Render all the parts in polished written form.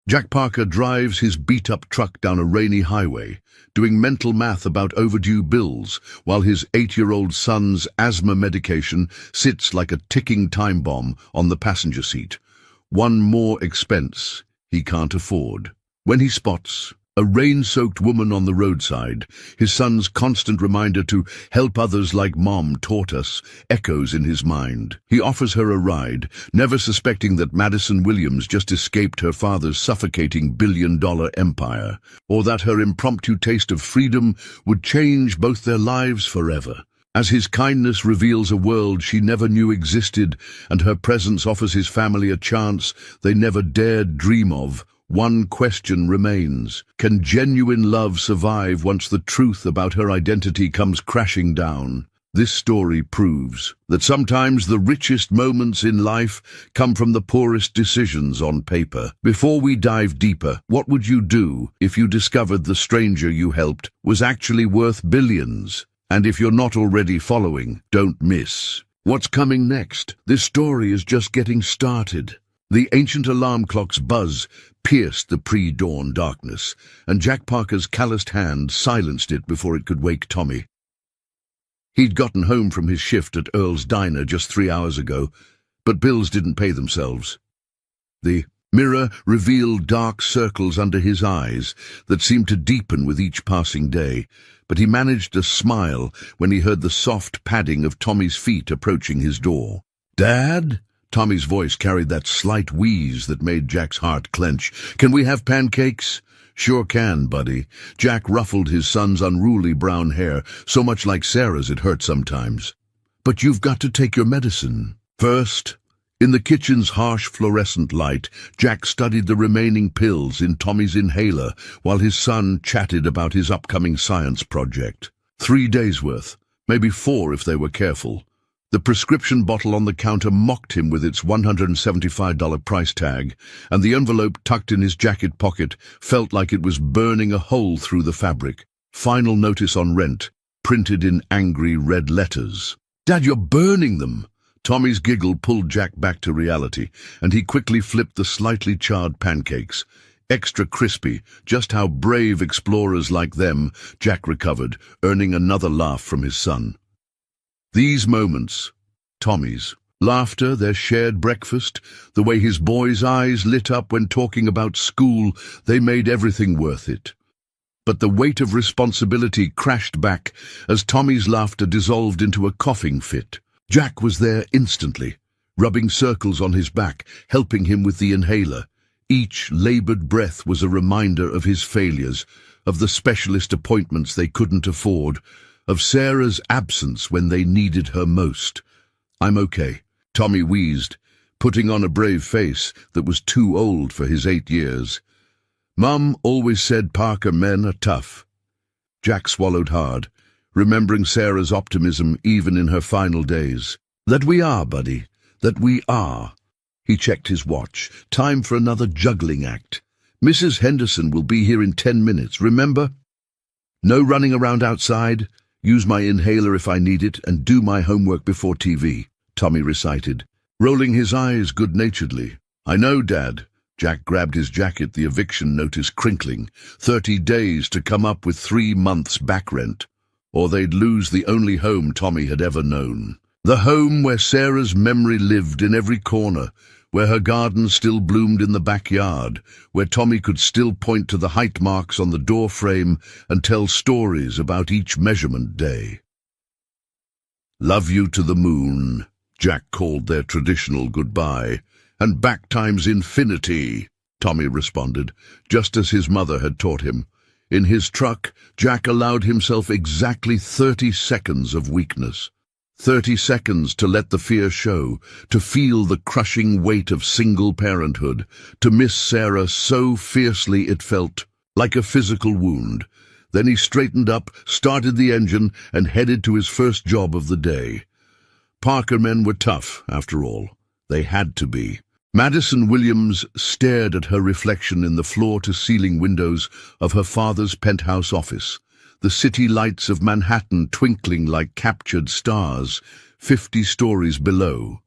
Jack Parker drives his beat-up truck down a rainy highway, doing mental math about overdue bills, while his 8-year-old son's asthma medication sits like a ticking time bomb on the passenger seat. One more expense he can't afford. When he spots a rain-soaked woman on the roadside, his son's constant reminder to help others like Mom taught us echoes in his mind. He offers her a ride, never suspecting that Madison Williams just escaped her father's suffocating billion-dollar empire, or that her impromptu taste of freedom would change both their lives forever. As his kindness reveals a world she never knew existed, and her presence offers his family a chance they never dared dream of, one question remains. Can genuine love survive once the truth about her identity comes crashing down? This story proves that sometimes the richest moments in life come from the poorest decisions on paper. Before we dive deeper, what would you do if you discovered the stranger you helped was actually worth billions? And if you're not already following, don't miss what's coming next. This story is just getting started. The ancient alarm clock's buzz pierced the pre-dawn darkness, and Jack Parker's calloused hand silenced it before it could wake Tommy. He'd gotten home from his shift at Earl's Diner just 3 hours ago, but bills didn't pay themselves. The mirror revealed dark circles under his eyes that seemed to deepen with each passing day, but he managed a smile when he heard the soft padding of Tommy's feet approaching his door. "Dad?" Tommy's voice carried that slight wheeze that made Jack's heart clench. "Can we have pancakes?" "Sure can, buddy." Jack ruffled his son's unruly brown hair, so much like Sarah's it hurt sometimes. "But you've got to take your medicine first." In the kitchen's harsh fluorescent light, Jack studied the remaining pills in Tommy's inhaler while his son chatted about his upcoming science project. 3 days' worth, maybe 4 if they were careful. The prescription bottle on the counter mocked him with its $175 price tag, and the envelope tucked in his jacket pocket felt like it was burning a hole through the fabric. Final notice on rent, printed in angry red letters. "Dad, you're burning them!" Tommy's giggle pulled Jack back to reality, and he quickly flipped the slightly charred pancakes. Extra crispy, just how brave explorers like them, Jack recovered, earning another laugh from his son. These moments, Tommy's laughter, their shared breakfast, the way his boy's eyes lit up when talking about school, they made everything worth it. But the weight of responsibility crashed back as Tommy's laughter dissolved into a coughing fit. Jack was there instantly, rubbing circles on his back, helping him with the inhaler. Each labored breath was a reminder of his failures, of the specialist appointments they couldn't afford, of Sarah's absence when they needed her most. "I'm okay," Tommy wheezed, putting on a brave face that was too old for his 8 years. "Mum always said Parker men are tough." Jack swallowed hard, remembering Sarah's optimism even in her final days. "That we are, buddy, that we are." He checked his watch. Time for another juggling act. "Mrs. Henderson will be here in 10 minutes, remember? No running around outside. Use my inhaler if I need it, and do my homework before TV," Tommy recited, rolling his eyes good-naturedly. "I know, Dad." Jack grabbed his jacket, the eviction notice crinkling. 30 days to come up with 3 months' back rent, or they'd lose the only home Tommy had ever known. The home where Sarah's memory lived in every corner, where her garden still bloomed in the backyard, where Tommy could still point to the height marks on the door frame and tell stories about each measurement day. "Love you to the moon," Jack called their traditional goodbye. "And back times infinity," Tommy responded, just as his mother had taught him. In his truck, Jack allowed himself exactly 30 seconds of weakness. 30 seconds to let the fear show, to feel the crushing weight of single parenthood, to miss Sarah so fiercely it felt like a physical wound. Then he straightened up, started the engine, and headed to his first job of the day. Parker men were tough, after all. They had to be. Madison Williams stared at her reflection in the floor-to-ceiling windows of her father's penthouse office, the city lights of Manhattan twinkling like captured stars 50 stories below.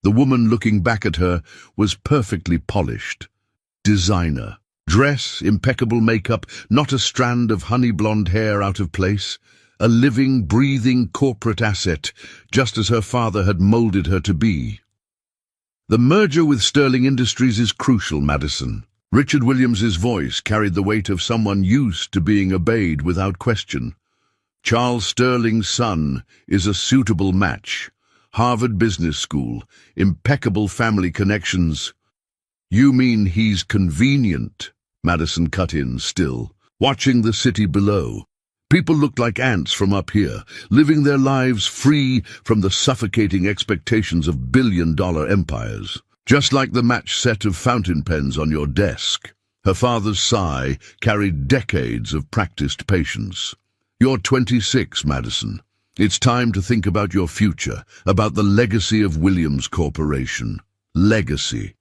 The woman looking back at her was perfectly polished. Designer. Dress, impeccable makeup, not a strand of honey blonde hair out of place. A living, breathing corporate asset, just as her father had molded her to be. The merger with Sterling Industries is crucial, Madison. Richard Williams's voice carried the weight of someone used to being obeyed without question. Charles Sterling's son is a suitable match. Harvard Business School, impeccable family connections. You mean he's convenient? Madison cut in still, watching the city below. People looked like ants from up here, living their lives free from the suffocating expectations of billion-dollar empires. Just like the match set of fountain pens on your desk. Her father's sigh carried decades of practiced patience. You're 26, Madison. It's time to think about your future, about the legacy of Williams Corporation. Legacy.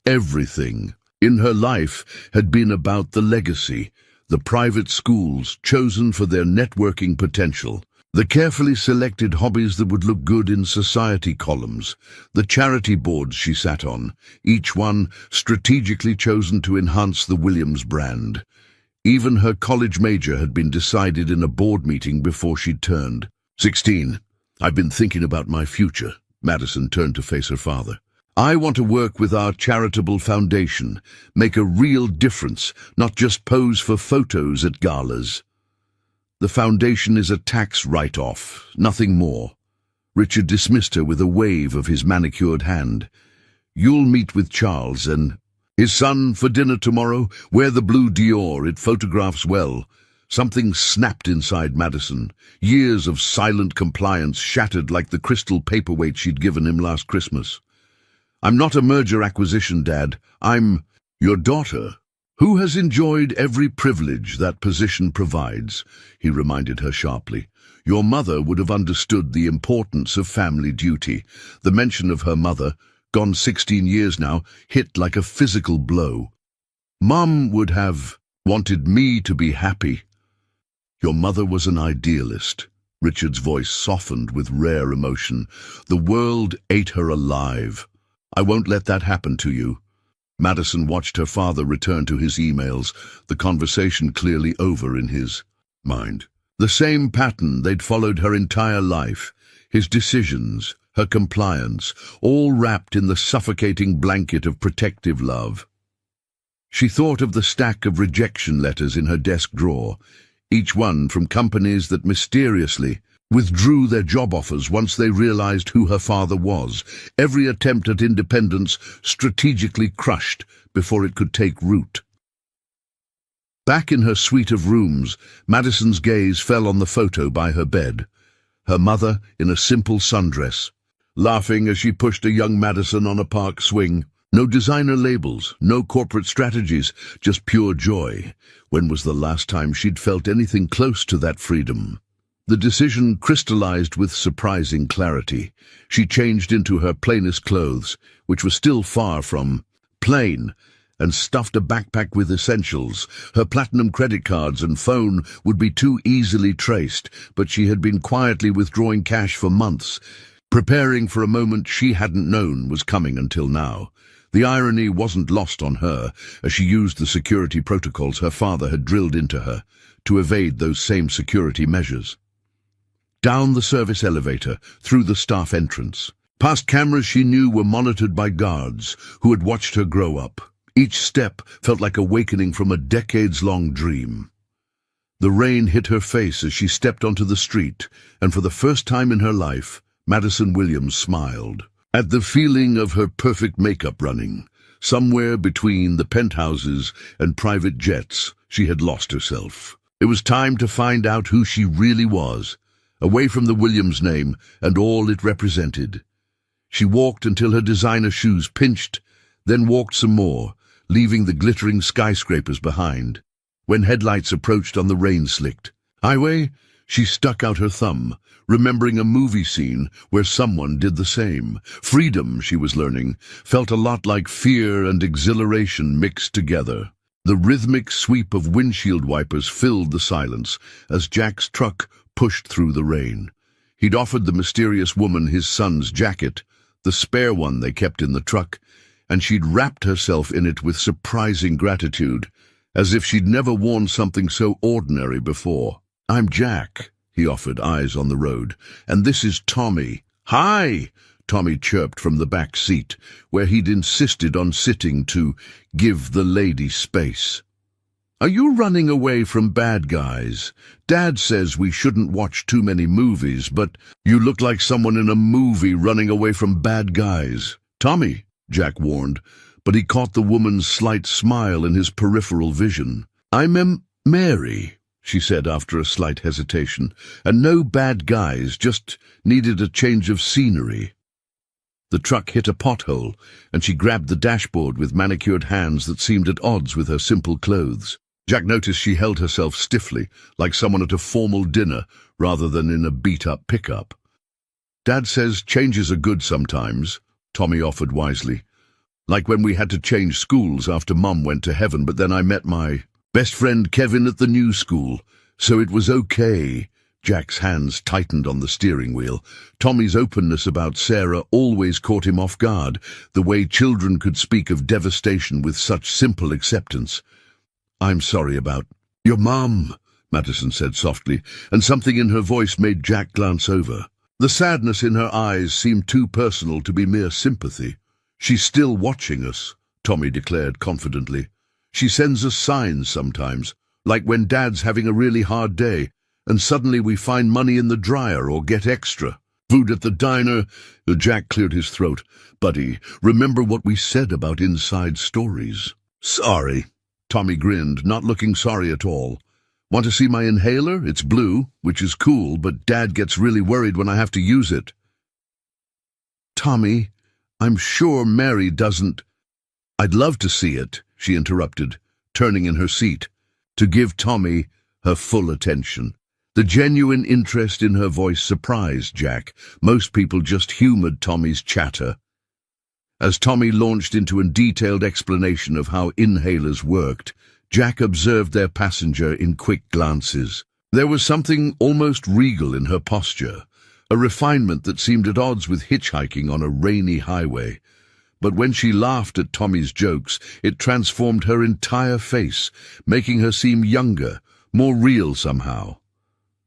Everything in her life had been about the legacy, the private schools chosen for their networking potential, the carefully selected hobbies that would look good in society columns, the charity boards she sat on, each one strategically chosen to enhance the Williams brand. Even her college major had been decided in a board meeting before she'd turned 16. I've been thinking about my future. Madison turned to face her father. I want to work with our charitable foundation, make a real difference, not just pose for photos at galas. The foundation is a tax write-off, nothing more. Richard dismissed her with a wave of his manicured hand. You'll meet with Charles and his son for dinner tomorrow. Wear the blue Dior, it photographs well. Something snapped inside Madison. Years of silent compliance shattered like the crystal paperweight she'd given him last Christmas. I'm not a merger acquisition, Dad. I'm your daughter, who has enjoyed every privilege that position provides, he reminded her sharply. Your mother would have understood the importance of family duty. The mention of her mother, gone 16 years now, hit like a physical blow. Mom would have wanted me to be happy. Your mother was an idealist. Richard's voice softened with rare emotion. The world ate her alive. I won't let that happen to you. Madison watched her father return to his emails, the conversation clearly over in his mind. The same pattern they'd followed her entire life, his decisions, her compliance, all wrapped in the suffocating blanket of protective love. She thought of the stack of rejection letters in her desk drawer, each one from companies that mysteriously withdrew their job offers once they realized who her father was, every attempt at independence strategically crushed before it could take root. Back in her suite of rooms, Madison's gaze fell on the photo by her bed. Her mother in a simple sundress, laughing as she pushed a young Madison on a park swing. No designer labels, no corporate strategies, just pure joy. When was the last time she'd felt anything close to that freedom? The decision crystallized with surprising clarity. She changed into her plainest clothes, which were still far from plain, and stuffed a backpack with essentials. Her platinum credit cards and phone would be too easily traced, but she had been quietly withdrawing cash for months, preparing for a moment she hadn't known was coming until now. The irony wasn't lost on her, as she used the security protocols her father had drilled into her to evade those same security measures. Down the service elevator, through the staff entrance, past cameras she knew were monitored by guards who had watched her grow up. Each step felt like awakening from a decades-long dream. The rain hit her face as she stepped onto the street, and for the first time in her life, Madison Williams smiled. At the feeling of her perfect makeup running, somewhere between the penthouses and private jets, she had lost herself. It was time to find out who she really was, away from the Williams name and all it represented. She walked until her designer shoes pinched, then walked some more, leaving the glittering skyscrapers behind. When headlights approached on the rain-slicked highway, she stuck out her thumb, remembering a movie scene where someone did the same. Freedom, she was learning, felt a lot like fear and exhilaration mixed together. The rhythmic sweep of windshield wipers filled the silence as Jack's truck pushed through the rain. He'd offered the mysterious woman his son's jacket, the spare one they kept in the truck, and she'd wrapped herself in it with surprising gratitude, as if she'd never worn something so ordinary before. "I'm Jack," he offered, eyes on the road, "and this is Tommy." "Hi!" Tommy chirped from the back seat, where he'd insisted on sitting to give the lady space. "Are you running away from bad guys? Dad says we shouldn't watch too many movies, but you look like someone in a movie running away from bad guys." "Tommy," Jack warned, but he caught the woman's slight smile in his peripheral vision. "I'm Mary," she said after a slight hesitation, "and no bad guys, just needed a change of scenery." The truck hit a pothole, and she grabbed the dashboard with manicured hands that seemed at odds with her simple clothes. Jack noticed she held herself stiffly, like someone at a formal dinner rather than in a beat-up pickup. "Dad says changes are good sometimes," Tommy offered wisely. "Like when we had to change schools after Mum went to heaven, but then I met my best friend Kevin at the new school, so it was okay." Jack's hands tightened on the steering wheel. Tommy's openness about Sarah always caught him off guard, the way children could speak of devastation with such simple acceptance. "I'm sorry about your mum," Madison said softly, and something in her voice made Jack glance over. The sadness in her eyes seemed too personal to be mere sympathy. "She's still watching us," Tommy declared confidently. "She sends us signs sometimes, like when Dad's having a really hard day, and suddenly we find money in the dryer or get extra. Food at the diner." Jack cleared his throat. "Buddy, remember what we said about inside stories." "Sorry." Tommy grinned, not looking sorry at all. "Want to see my inhaler? It's blue, which is cool, but Dad gets really worried when I have to use it." "Tommy, I'm sure Mary doesn't—" "I'd love to see it," she interrupted, turning in her seat, to give Tommy her full attention. The genuine interest in her voice surprised Jack. Most people just humored Tommy's chatter. As Tommy launched into a detailed explanation of how inhalers worked, Jack observed their passenger in quick glances. There was something almost regal in her posture, a refinement that seemed at odds with hitchhiking on a rainy highway. But when she laughed at Tommy's jokes, it transformed her entire face, making her seem younger, more real somehow.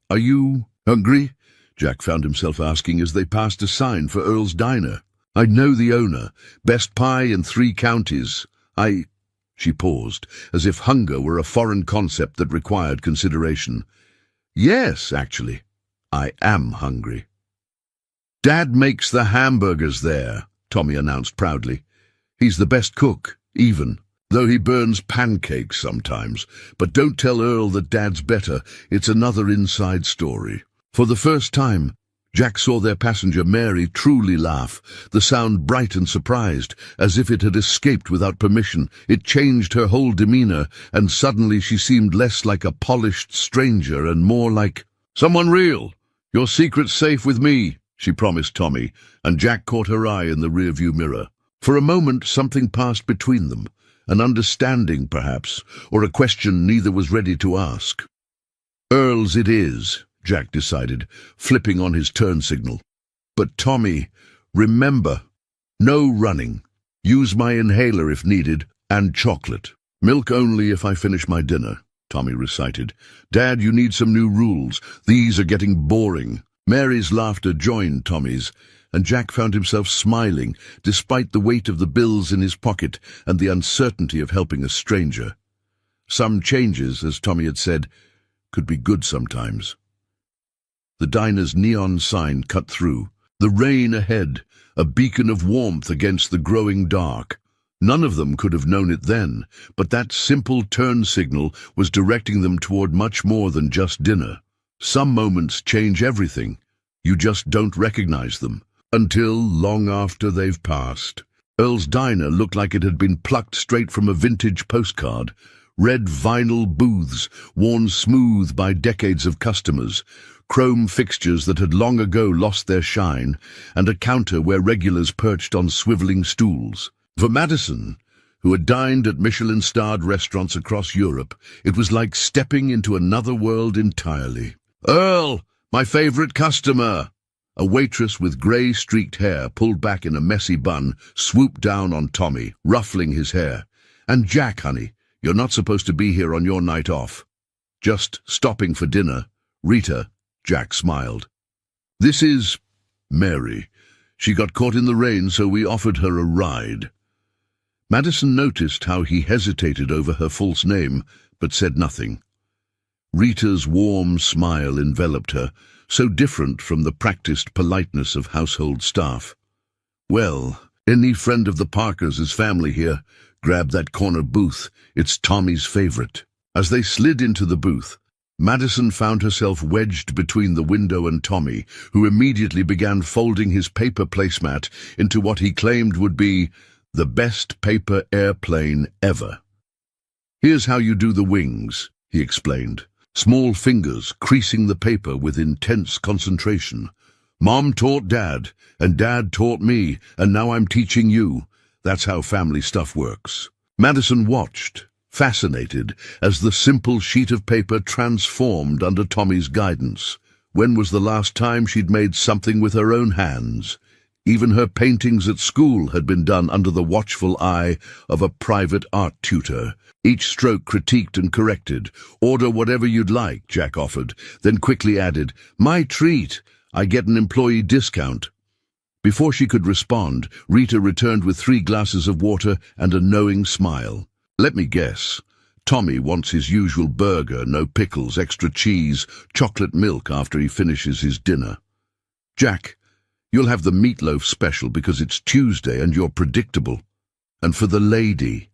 "Are you hungry?" Jack found himself asking as they passed a sign for Earl's Diner. "I know the owner. Best pie in 3 counties. She paused, as if hunger were a foreign concept that required consideration. "Yes, actually. I am hungry." "Dad makes the hamburgers there," Tommy announced proudly. "He's the best cook, even, though he burns pancakes sometimes. But don't tell Earl that Dad's better. It's another inside story." For the first time, Jack saw their passenger Mary truly laugh, the sound bright and surprised, as if it had escaped without permission. It changed her whole demeanor, and suddenly she seemed less like a polished stranger and more like someone real. "Your secret's safe with me," she promised Tommy, and Jack caught her eye in the rearview mirror. For a moment something passed between them, an understanding perhaps, or a question neither was ready to ask. "Earl's it is," Jack decided, flipping on his turn signal. "But Tommy, remember, no running. Use my inhaler if needed, and chocolate. Milk only if I finish my dinner," Tommy recited. "Dad, you need some new rules. These are getting boring." Mary's laughter joined Tommy's, and Jack found himself smiling, despite the weight of the bills in his pocket and the uncertainty of helping a stranger. Some changes, as Tommy had said, could be good sometimes. The diner's neon sign cut through. The rain ahead, a beacon of warmth against the growing dark. None of them could have known it then, but that simple turn signal was directing them toward much more than just dinner. Some moments change everything. You just don't recognize them, until long after they've passed. Earl's Diner looked like it had been plucked straight from a vintage postcard. Red vinyl booths, worn smooth by decades of customers, chrome fixtures that had long ago lost their shine, and a counter where regulars perched on swiveling stools. For Madison, who had dined at Michelin-starred restaurants across Europe, it was like stepping into another world entirely. "Earl, my favorite customer!" A waitress with grey-streaked hair pulled back in a messy bun swooped down on Tommy, ruffling his hair. "And Jack, honey, you're not supposed to be here on your night off." "Just stopping for dinner. Rita," Jack smiled. "This is Mary. She got caught in the rain, so we offered her a ride." Madison noticed how he hesitated over her false name, but said nothing. Rita's warm smile enveloped her, so different from the practiced politeness of household staff. "Well, any friend of the Parkers' family here. Grab that corner booth. It's Tommy's favorite." As they slid into the booth, Madison found herself wedged between the window and Tommy, who immediately began folding his paper placemat into what he claimed would be the best paper airplane ever. "Here's how you do the wings," he explained, small fingers creasing the paper with intense concentration. "Mom taught Dad, and Dad taught me, and now I'm teaching you. That's how family stuff works." Madison watched, fascinated, as the simple sheet of paper transformed under Tommy's guidance. When was the last time she'd made something with her own hands? Even her paintings at school had been done under the watchful eye of a private art tutor. Each stroke critiqued and corrected. "Order whatever you'd like," Jack offered, then quickly added, "My treat. I get an employee discount." Before she could respond, Rita returned with 3 glasses of water and a knowing smile. "Let me guess. Tommy wants his usual burger, no pickles, extra cheese, chocolate milk after he finishes his dinner. Jack, you'll have the meatloaf special because it's Tuesday and you're predictable. And for the lady."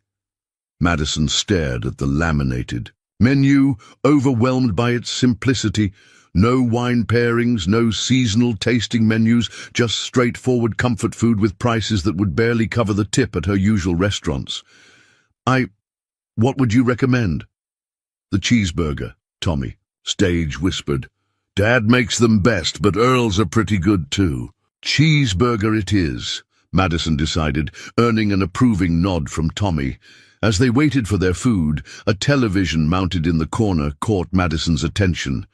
Madison stared at the laminated menu, overwhelmed by its simplicity. No wine pairings, no seasonal tasting menus, just straightforward comfort food with prices that would barely cover the tip at her usual restaurants. What would you recommend?" "The cheeseburger," Tommy, stage whispered. "Dad makes them best, but Earl's are pretty good too." "Cheeseburger it is," Madison decided, earning an approving nod from Tommy. As they waited for their food, a television mounted in the corner caught Madison's attention.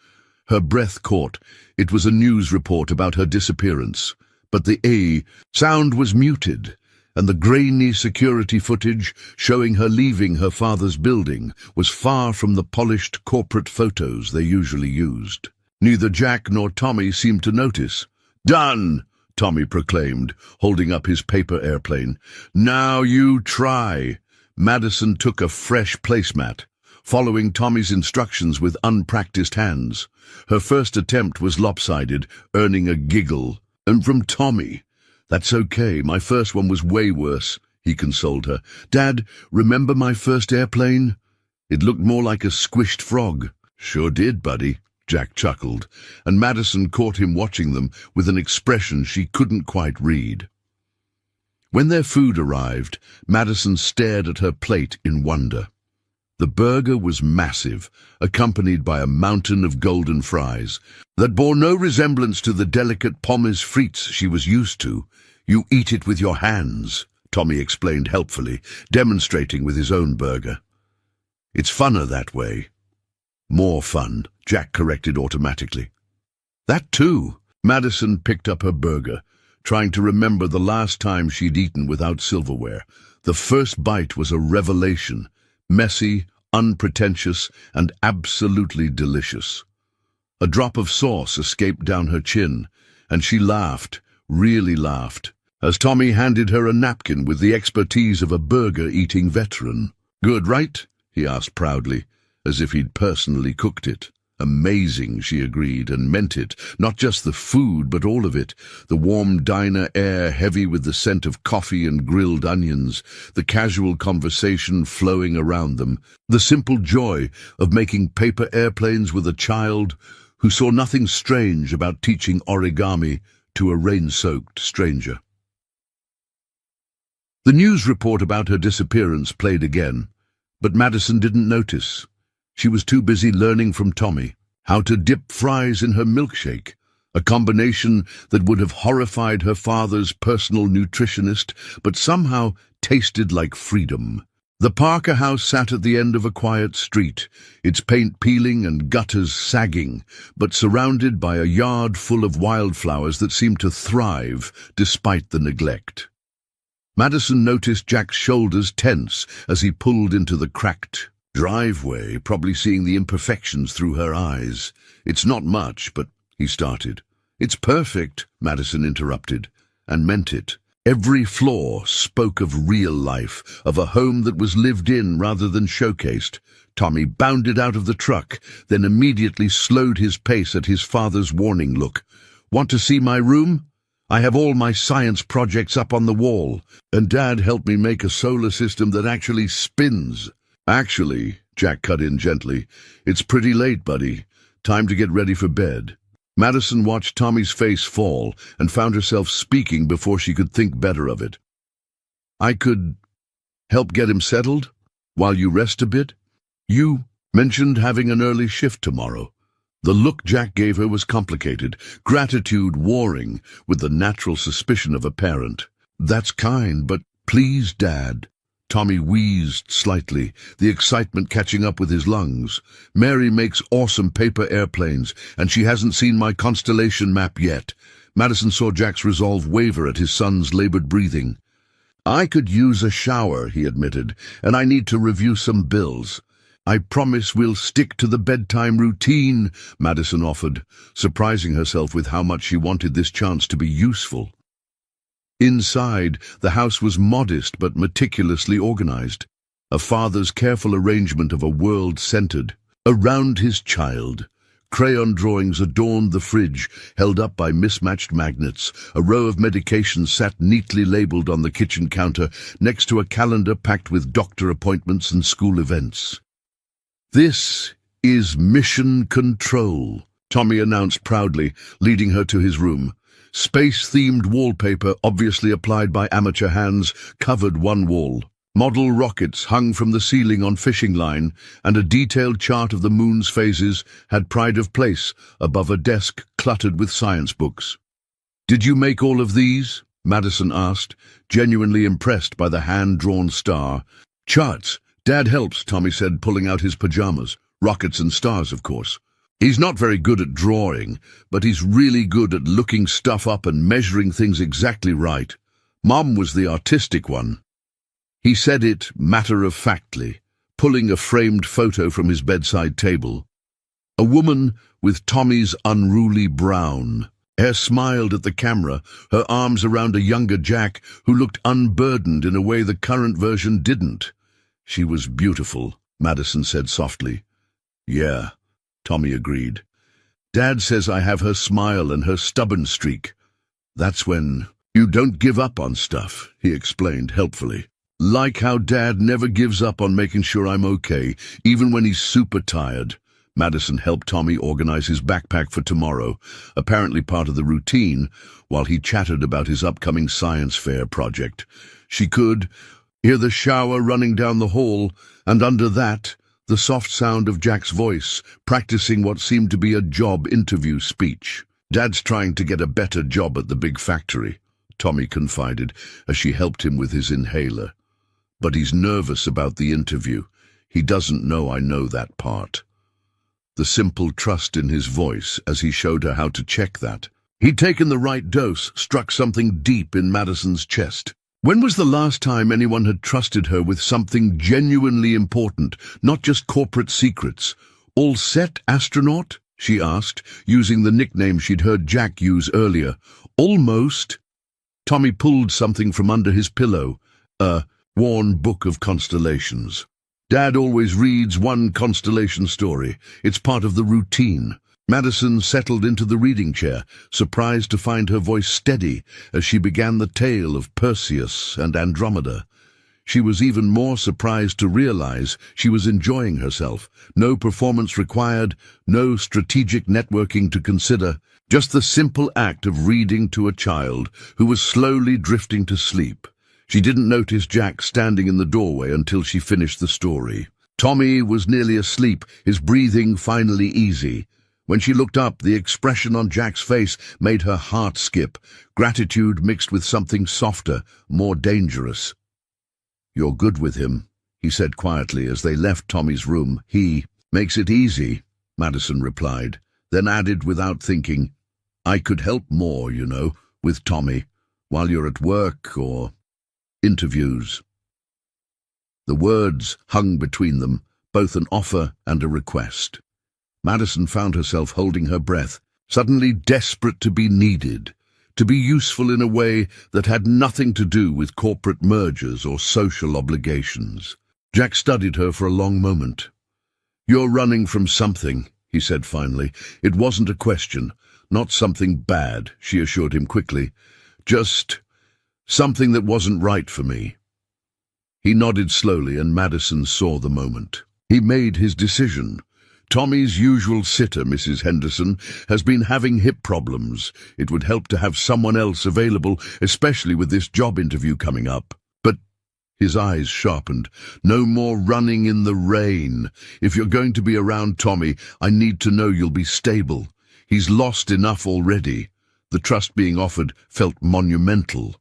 Her breath caught. It was a news report about her disappearance, but the sound was muted, and the grainy security footage showing her leaving her father's building was far from the polished corporate photos they usually used. Neither Jack nor Tommy seemed to notice. "Done!" Tommy proclaimed, holding up his paper airplane. "Now you try." Madison took a fresh placemat, following Tommy's instructions with unpracticed hands. Her first attempt was lopsided, earning a giggle. And from Tommy. "That's okay, my first one was way worse," he consoled her. "Dad, remember my first airplane? It looked more like a squished frog." "Sure did, buddy," Jack chuckled, and Madison caught him watching them with an expression she couldn't quite read. When their food arrived, Madison stared at her plate in wonder. The burger was massive, accompanied by a mountain of golden fries that bore no resemblance to the delicate pommes frites she was used to. "You eat it with your hands," Tommy explained helpfully, demonstrating with his own burger. "It's funner that way." "More fun," Jack corrected automatically. "That too." Madison picked up her burger, trying to remember the last time she'd eaten without silverware. The first bite was a revelation. Messy, unpretentious, and absolutely delicious. A drop of sauce escaped down her chin, and she laughed, really laughed, as Tommy handed her a napkin with the expertise of a burger-eating veteran. "Good, right?" he asked proudly, as if he'd personally cooked it. "Amazing," she agreed, and meant it. Not just the food, but all of it. The warm diner air heavy with the scent of coffee and grilled onions, the casual conversation flowing around them, the simple joy of making paper airplanes with a child who saw nothing strange about teaching origami to a rain-soaked stranger. The news report about her disappearance played again, but Madison didn't notice. She was too busy learning from Tommy how to dip fries in her milkshake, a combination that would have horrified her father's personal nutritionist, but somehow tasted like freedom. The Parker house sat at the end of a quiet street, its paint peeling and gutters sagging, but surrounded by a yard full of wildflowers that seemed to thrive despite the neglect. Madison noticed Jack's shoulders tense as he pulled into the cracked driveway, probably seeing the imperfections through her eyes. "It's not much, but—" he started. "It's perfect," Madison interrupted, and meant it. Every flaw spoke of real life, of a home that was lived in rather than showcased. Tommy bounded out of the truck, then immediately slowed his pace at his father's warning look. "Want to see my room? I have all my science projects up on the wall, and Dad helped me make a solar system that actually spins." "Actually," Jack cut in gently, "it's pretty late, buddy. Time to get ready for bed." Madison watched Tommy's face fall and found herself speaking before she could think better of it. "I could help get him settled while you rest a bit? You mentioned having an early shift tomorrow." The look Jack gave her was complicated, gratitude warring with the natural suspicion of a parent. "That's kind, but please, Dad." Tommy wheezed slightly, the excitement catching up with his lungs. "Mary makes awesome paper airplanes, and she hasn't seen my constellation map yet." Madison saw Jack's resolve waver at his son's labored breathing. "I could use a shower," he admitted, "and I need to review some bills." "I promise we'll stick to the bedtime routine," Madison offered, surprising herself with how much she wanted this chance to be useful. Inside, the house was modest but meticulously organized, a father's careful arrangement of a world centered around his child. Crayon drawings adorned the fridge, held up by mismatched magnets. A row of medications sat neatly labeled on the kitchen counter, next to a calendar packed with doctor appointments and school events. "This is Mission Control," Tommy announced proudly, leading her to his room. Space-themed wallpaper, obviously applied by amateur hands, covered one wall. Model rockets hung from the ceiling on fishing line, and a detailed chart of the moon's phases had pride of place above a desk cluttered with science books. "Did you make all of these?" Madison asked, genuinely impressed by the hand-drawn star. "Charts. Dad helps," Tommy said, pulling out his pajamas. "Rockets and stars, of course. He's not very good at drawing, but he's really good at looking stuff up and measuring things exactly right. Mom was the artistic one." He said it matter-of-factly, pulling a framed photo from his bedside table. A woman with Tommy's unruly brown hair smiled at the camera, her arms around a younger Jack who looked unburdened in a way the current version didn't. "She was beautiful," Madison said softly. "Yeah," Tommy agreed. "Dad says I have her smile and her stubborn streak. That's when you don't give up on stuff," he explained helpfully. "Like how Dad never gives up on making sure I'm okay, even when he's super tired." Madison helped Tommy organize his backpack for tomorrow, apparently part of the routine, while he chatted about his upcoming science fair project. She could hear the shower running down the hall, and under that, the soft sound of Jack's voice, practicing what seemed to be a job interview speech. "Dad's trying to get a better job at the big factory," Tommy confided as she helped him with his inhaler. "But he's nervous about the interview. He doesn't know I know that part." The simple trust in his voice as he showed her how to check that. He'd taken the right dose, struck something deep in Madison's chest. When was the last time anyone had trusted her with something genuinely important, not just corporate secrets? "All set, astronaut?" she asked, using the nickname she'd heard Jack use earlier. "Almost." Tommy pulled something from under his pillow, a worn book of constellations. "Dad always reads one constellation story. It's part of the routine." Madison settled into the reading chair, surprised to find her voice steady as she began the tale of Perseus and Andromeda. She was even more surprised to realize she was enjoying herself. No performance required, no strategic networking to consider, just the simple act of reading to a child who was slowly drifting to sleep. She didn't notice Jack standing in the doorway until she finished the story. Tommy was nearly asleep, his breathing finally easy. When she looked up, the expression on Jack's face made her heart skip, gratitude mixed with something softer, more dangerous. "You're good with him," he said quietly as they left Tommy's room. He makes it easy, Madison replied, then added without thinking, I could help more, with Tommy, while you're at work or interviews. The words hung between them, both an offer and a request. Madison found herself holding her breath, suddenly desperate to be needed, to be useful in a way that had nothing to do with corporate mergers or social obligations. Jack studied her for a long moment. You're running from something, he said finally. It wasn't a question, not something bad, she assured him quickly. Just something that wasn't right for me. He nodded slowly, and Madison saw the moment. He made his decision. Tommy's usual sitter, Mrs. Henderson, has been having hip problems. It would help to have someone else available, especially with this job interview coming up. But his eyes sharpened. No more running in the rain. If you're going to be around Tommy, I need to know you'll be stable. He's lost enough already. The trust being offered felt monumental.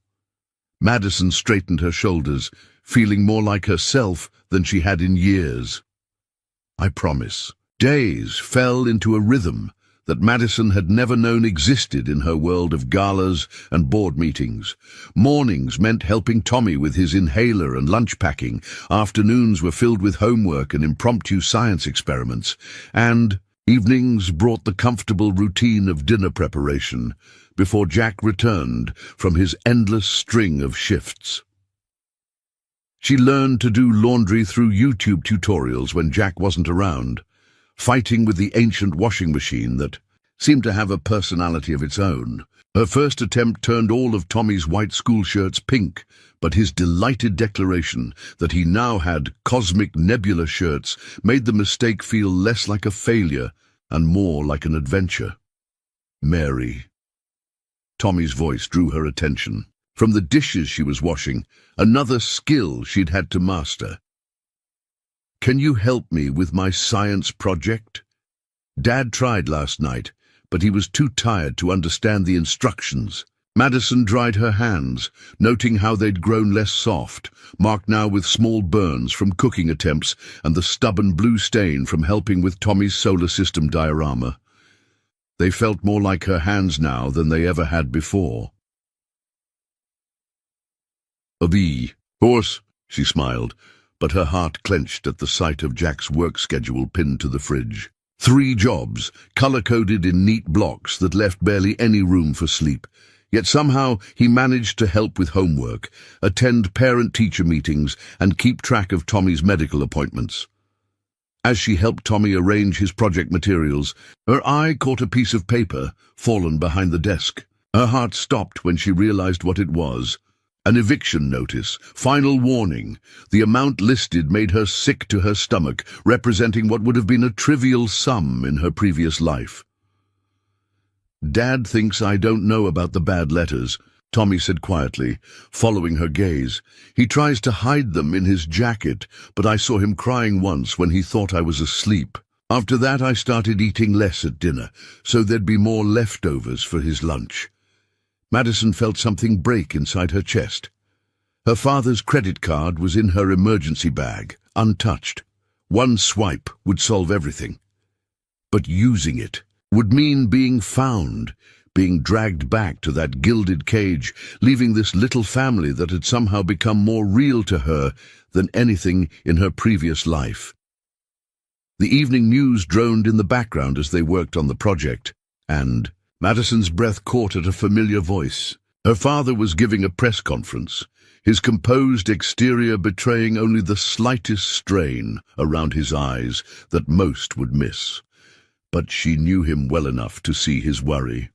Madison straightened her shoulders, feeling more like herself than she had in years. I promise. Days fell into a rhythm that Madison had never known existed in her world of galas and board meetings. Mornings meant helping Tommy with his inhaler and lunch packing. Afternoons were filled with homework and impromptu science experiments. And evenings brought the comfortable routine of dinner preparation before Jack returned from his endless string of shifts. She learned to do laundry through YouTube tutorials when Jack wasn't around, fighting with the ancient washing machine that seemed to have a personality of its own. Her first attempt turned all of Tommy's white school shirts pink, but his delighted declaration that he now had cosmic nebula shirts made the mistake feel less like a failure and more like an adventure. Mary. Tommy's voice drew her attention. From the dishes she was washing, another skill she'd had to master. Can you help me with my science project? Dad tried last night, but he was too tired to understand the instructions. Madison dried her hands, noting how they'd grown less soft, marked now with small burns from cooking attempts and the stubborn blue stain from helping with Tommy's solar system diorama. They felt more like her hands now than they ever had before. Of course, she smiled, but her heart clenched at the sight of Jack's work schedule pinned to the fridge. 3 jobs, color-coded in neat blocks that left barely any room for sleep. Yet somehow he managed to help with homework, attend parent-teacher meetings, and keep track of Tommy's medical appointments. As she helped Tommy arrange his project materials, her eye caught a piece of paper fallen behind the desk. Her heart stopped when she realized what it was. An eviction notice, final warning. The amount listed made her sick to her stomach, representing what would have been a trivial sum in her previous life. Dad thinks I don't know about the bad letters, Tommy said quietly, following her gaze. He tries to hide them in his jacket, but I saw him crying once when he thought I was asleep. After that I started eating less at dinner, so there'd be more leftovers for his lunch. Madison felt something break inside her chest. Her father's credit card was in her emergency bag, untouched. One swipe would solve everything. But using it would mean being found, being dragged back to that gilded cage, leaving this little family that had somehow become more real to her than anything in her previous life. The evening news droned in the background as they worked on the project, and Madison's breath caught at a familiar voice. Her father was giving a press conference, his composed exterior betraying only the slightest strain around his eyes that most would miss. But she knew him well enough to see his worry.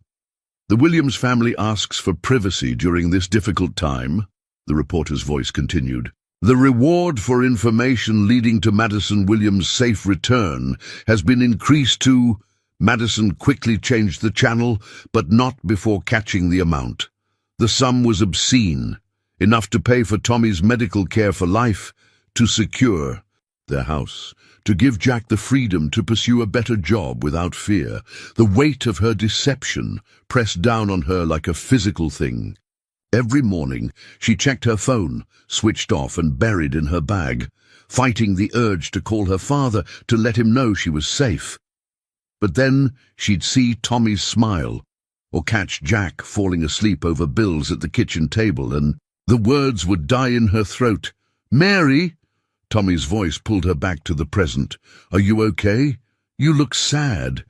The Williams family asks for privacy during this difficult time, the reporter's voice continued. The reward for information leading to Madison Williams' safe return has been increased to... Madison quickly changed the channel, but not before catching the amount. The sum was obscene, enough to pay for Tommy's medical care for life, to secure their house, to give Jack the freedom to pursue a better job without fear. The weight of her deception pressed down on her like a physical thing. Every morning, she checked her phone, switched off and buried in her bag, fighting the urge to call her father to let him know she was safe. But then she'd see Tommy's smile, or catch Jack falling asleep over bills at the kitchen table, and the words would die in her throat. "Mary!" Tommy's voice pulled her back to the present. "Are you okay? You look sad."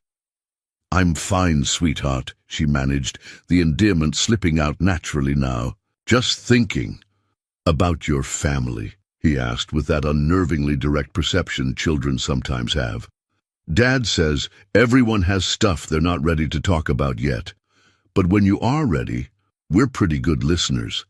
"I'm fine, sweetheart," she managed, the endearment slipping out naturally now. "Just thinking." "About your family?" he asked with that unnervingly direct perception children sometimes have. "Dad says everyone has stuff they're not ready to talk about yet. But when you are ready, we're pretty good listeners."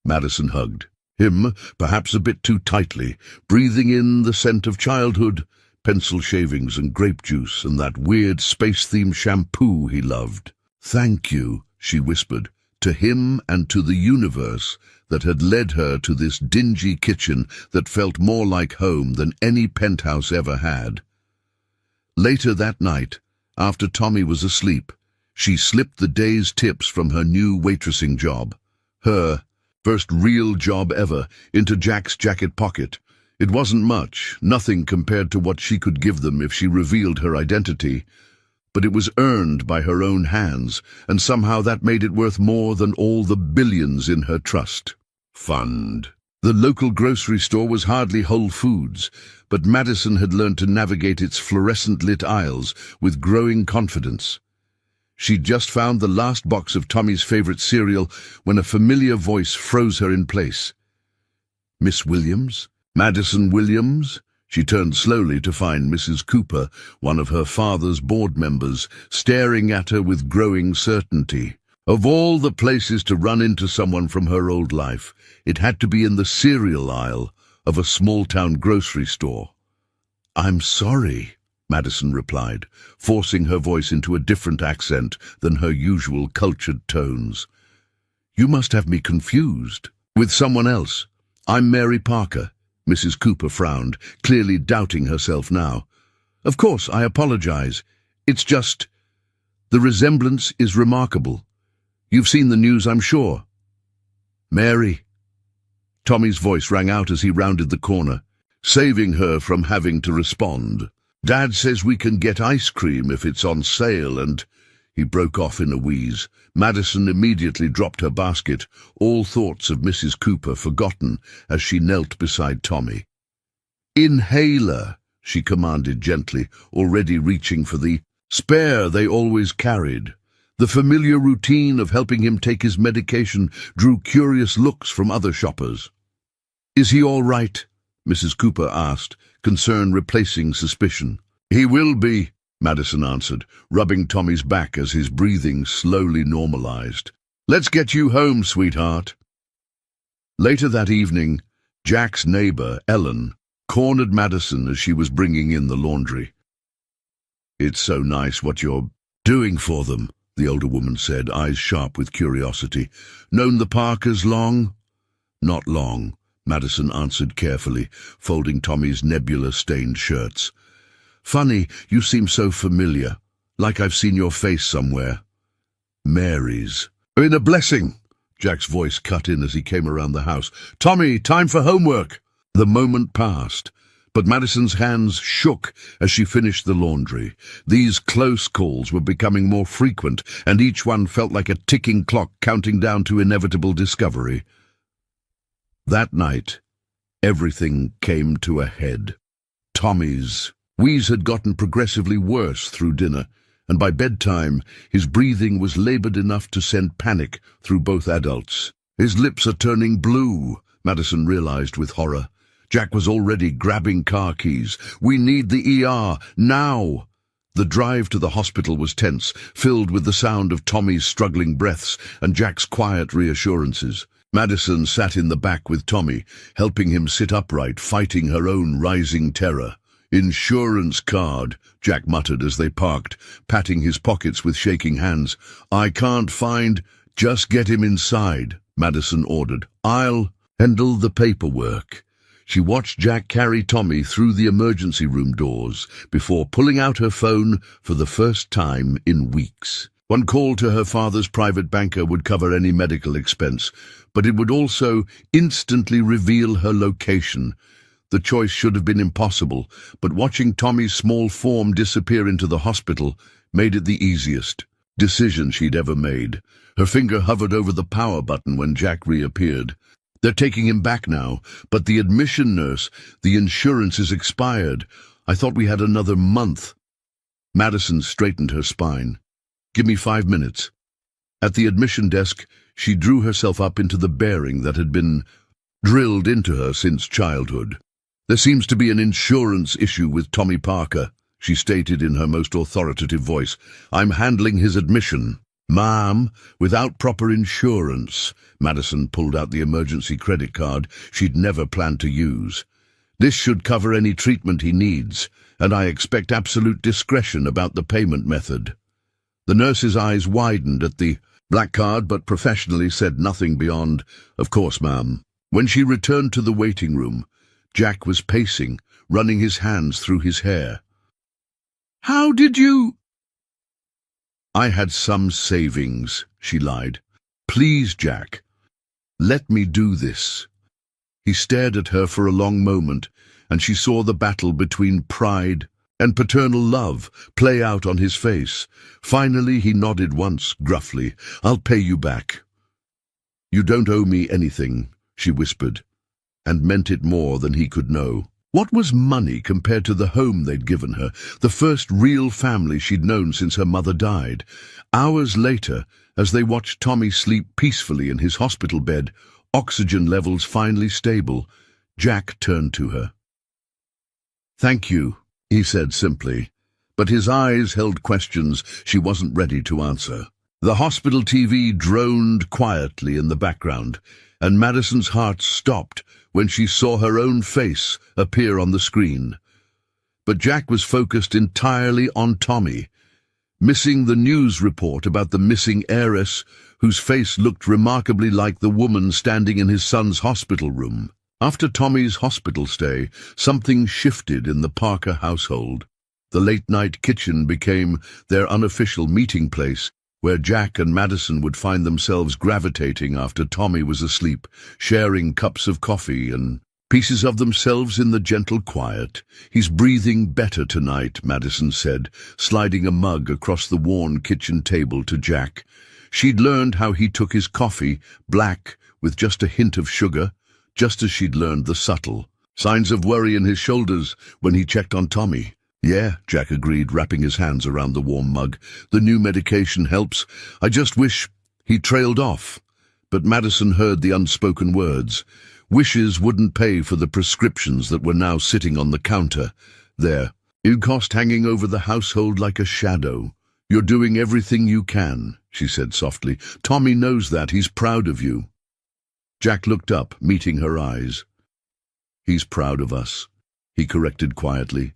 Madison hugged him, perhaps a bit too tightly, breathing in the scent of childhood, pencil shavings and grape juice and that weird space-themed shampoo he loved. "Thank you," she whispered, to him and to the universe that had led her to this dingy kitchen that felt more like home than any penthouse ever had. Later that night, after Tommy was asleep, she slipped the day's tips from her new waitressing job, her first real job ever, into Jack's jacket pocket. It wasn't much, nothing compared to what she could give them if she revealed her identity, but it was earned by her own hands, and somehow that made it worth more than all the billions in her trust fund. The local grocery store was hardly Whole Foods, but Madison had learned to navigate its fluorescent-lit aisles with growing confidence. She'd just found the last box of Tommy's favorite cereal when a familiar voice froze her in place. "Miss Williams? Madison Williams?" She turned slowly to find Mrs. Cooper, one of her father's board members, staring at her with growing certainty. Of all the places to run into someone from her old life, it had to be in the cereal aisle of a small-town grocery store. "I'm sorry," Madison replied, forcing her voice into a different accent than her usual cultured tones. "You must have me confused with someone else. I'm Mary Parker." Mrs. Cooper frowned, clearly doubting herself now. "Of course, I apologize. It's just... the resemblance is remarkable. You've seen the news, I'm sure." "Mary." Tommy's voice rang out as he rounded the corner, saving her from having to respond. "Dad says we can get ice cream if it's on sale and—" He broke off in a wheeze. Madison immediately dropped her basket, all thoughts of Mrs. Cooper forgotten as she knelt beside Tommy. "Inhaler," she commanded gently, already reaching for the spare they always carried. The familiar routine of helping him take his medication drew curious looks from other shoppers. "Is he all right?" Mrs. Cooper asked, concern replacing suspicion. "He will be," Madison answered, rubbing Tommy's back as his breathing slowly normalized. "Let's get you home, sweetheart." Later that evening, Jack's neighbor, Ellen, cornered Madison as she was bringing in the laundry. "It's so nice what you're doing for them," the older woman said, eyes sharp with curiosity. "Known the Parkers long?" "Not long," Madison answered carefully, folding Tommy's nebula-stained shirts. "Funny, you seem so familiar, like I've seen your face somewhere." "Mary's." "Been a blessing," Jack's voice cut in as he came around the house. "Tommy, time for homework." The moment passed, but Madison's hands shook as she finished the laundry. These close calls were becoming more frequent, and each one felt like a ticking clock counting down to inevitable discovery. That night, everything came to a head. Tommy's wheeze had gotten progressively worse through dinner, and by bedtime his breathing was labored enough to send panic through both adults. "His lips are turning blue," Madison realized with horror. Jack was already grabbing car keys. "We need the ER, now!" The drive to the hospital was tense, filled with the sound of Tommy's struggling breaths and Jack's quiet reassurances. Madison sat in the back with Tommy, helping him sit upright, fighting her own rising terror. "Insurance card," Jack muttered as they parked, patting his pockets with shaking hands. "I can't find—" "Just get him inside," Madison ordered. "I'll handle the paperwork." She watched Jack carry Tommy through the emergency room doors before pulling out her phone for the first time in weeks. One call to her father's private banker would cover any medical expense, but it would also instantly reveal her location. The choice should have been impossible, but watching Tommy's small form disappear into the hospital made it the easiest decision she'd ever made. Her finger hovered over the power button when Jack reappeared. They're taking him back now, but the admission nurse, the insurance is expired. I thought we had another month. Madison straightened her spine. Give me 5 minutes. At the admission desk, she drew herself up into the bearing that had been drilled into her since childhood. There seems to be an insurance issue with Tommy Parker, she stated in her most authoritative voice. I'm handling his admission. Ma'am, without proper insurance. Madison pulled out the emergency credit card she'd never planned to use. This should cover any treatment he needs, and I expect absolute discretion about the payment method. The nurse's eyes widened at the black card, but professionally said nothing beyond, "Of course, ma'am." When she returned to the waiting room, Jack was pacing, running his hands through his hair. How did you? I had some savings, she lied. Please, Jack, let me do this. He stared at her for a long moment, and she saw the battle between pride and paternal love play out on his face. Finally, he nodded once, gruffly. I'll pay you back. You don't owe me anything, she whispered, and meant it more than he could know. What was money compared to the home they'd given her, the first real family she'd known since her mother died? Hours later, as they watched Tommy sleep peacefully in his hospital bed, oxygen levels finally stable, Jack turned to her. Thank you, he said simply, but his eyes held questions she wasn't ready to answer. The hospital TV droned quietly in the background, and Madison's heart stopped when she saw her own face appear on the screen. But Jack was focused entirely on Tommy, missing the news report about the missing heiress whose face looked remarkably like the woman standing in his son's hospital room. After Tommy's hospital stay, something shifted in the Parker household. The late-night kitchen became their unofficial meeting place, where Jack and Madison would find themselves gravitating after Tommy was asleep, sharing cups of coffee and pieces of themselves in the gentle quiet. He's breathing better tonight, Madison said, sliding a mug across the worn kitchen table to Jack. She'd learned how he took his coffee, black, with just a hint of sugar, just as she'd learned the subtle signs of worry in his shoulders when he checked on Tommy. Yeah, Jack agreed, wrapping his hands around the warm mug. The new medication helps. I just wish... He trailed off, but Madison heard the unspoken words. Wishes wouldn't pay for the prescriptions that were now sitting on the counter. There, cost hanging over the household like a shadow. You're doing everything you can, she said softly. Tommy knows that. He's proud of you. Jack looked up, meeting her eyes. He's proud of us, he corrected quietly.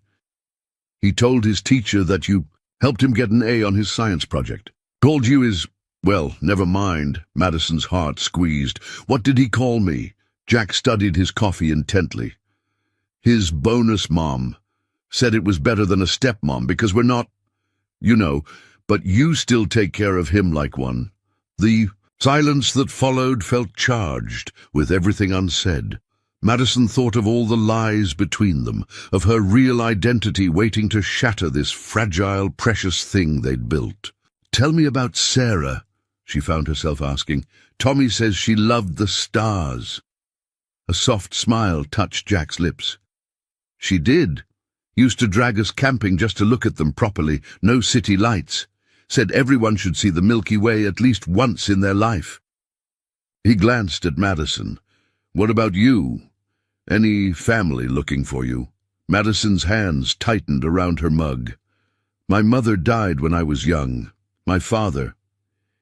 He told his teacher that you helped him get an A on his science project. Called you his... Well, never mind. Madison's heart squeezed. What did he call me? Jack studied his coffee intently. His bonus mom. Said it was better than a stepmom because we're not... You know, but you still take care of him like one. The silence that followed felt charged with everything unsaid. Madison thought of all the lies between them, of her real identity waiting to shatter this fragile, precious thing they'd built. Tell me about Sarah, she found herself asking. Tommy says she loved the stars. A soft smile touched Jack's lips. She did. Used to drag us camping just to look at them properly, no city lights. Said everyone should see the Milky Way at least once in their life. He glanced at Madison. What about you? Any family looking for you? Madison's hands tightened around her mug. My mother died when I was young. My father.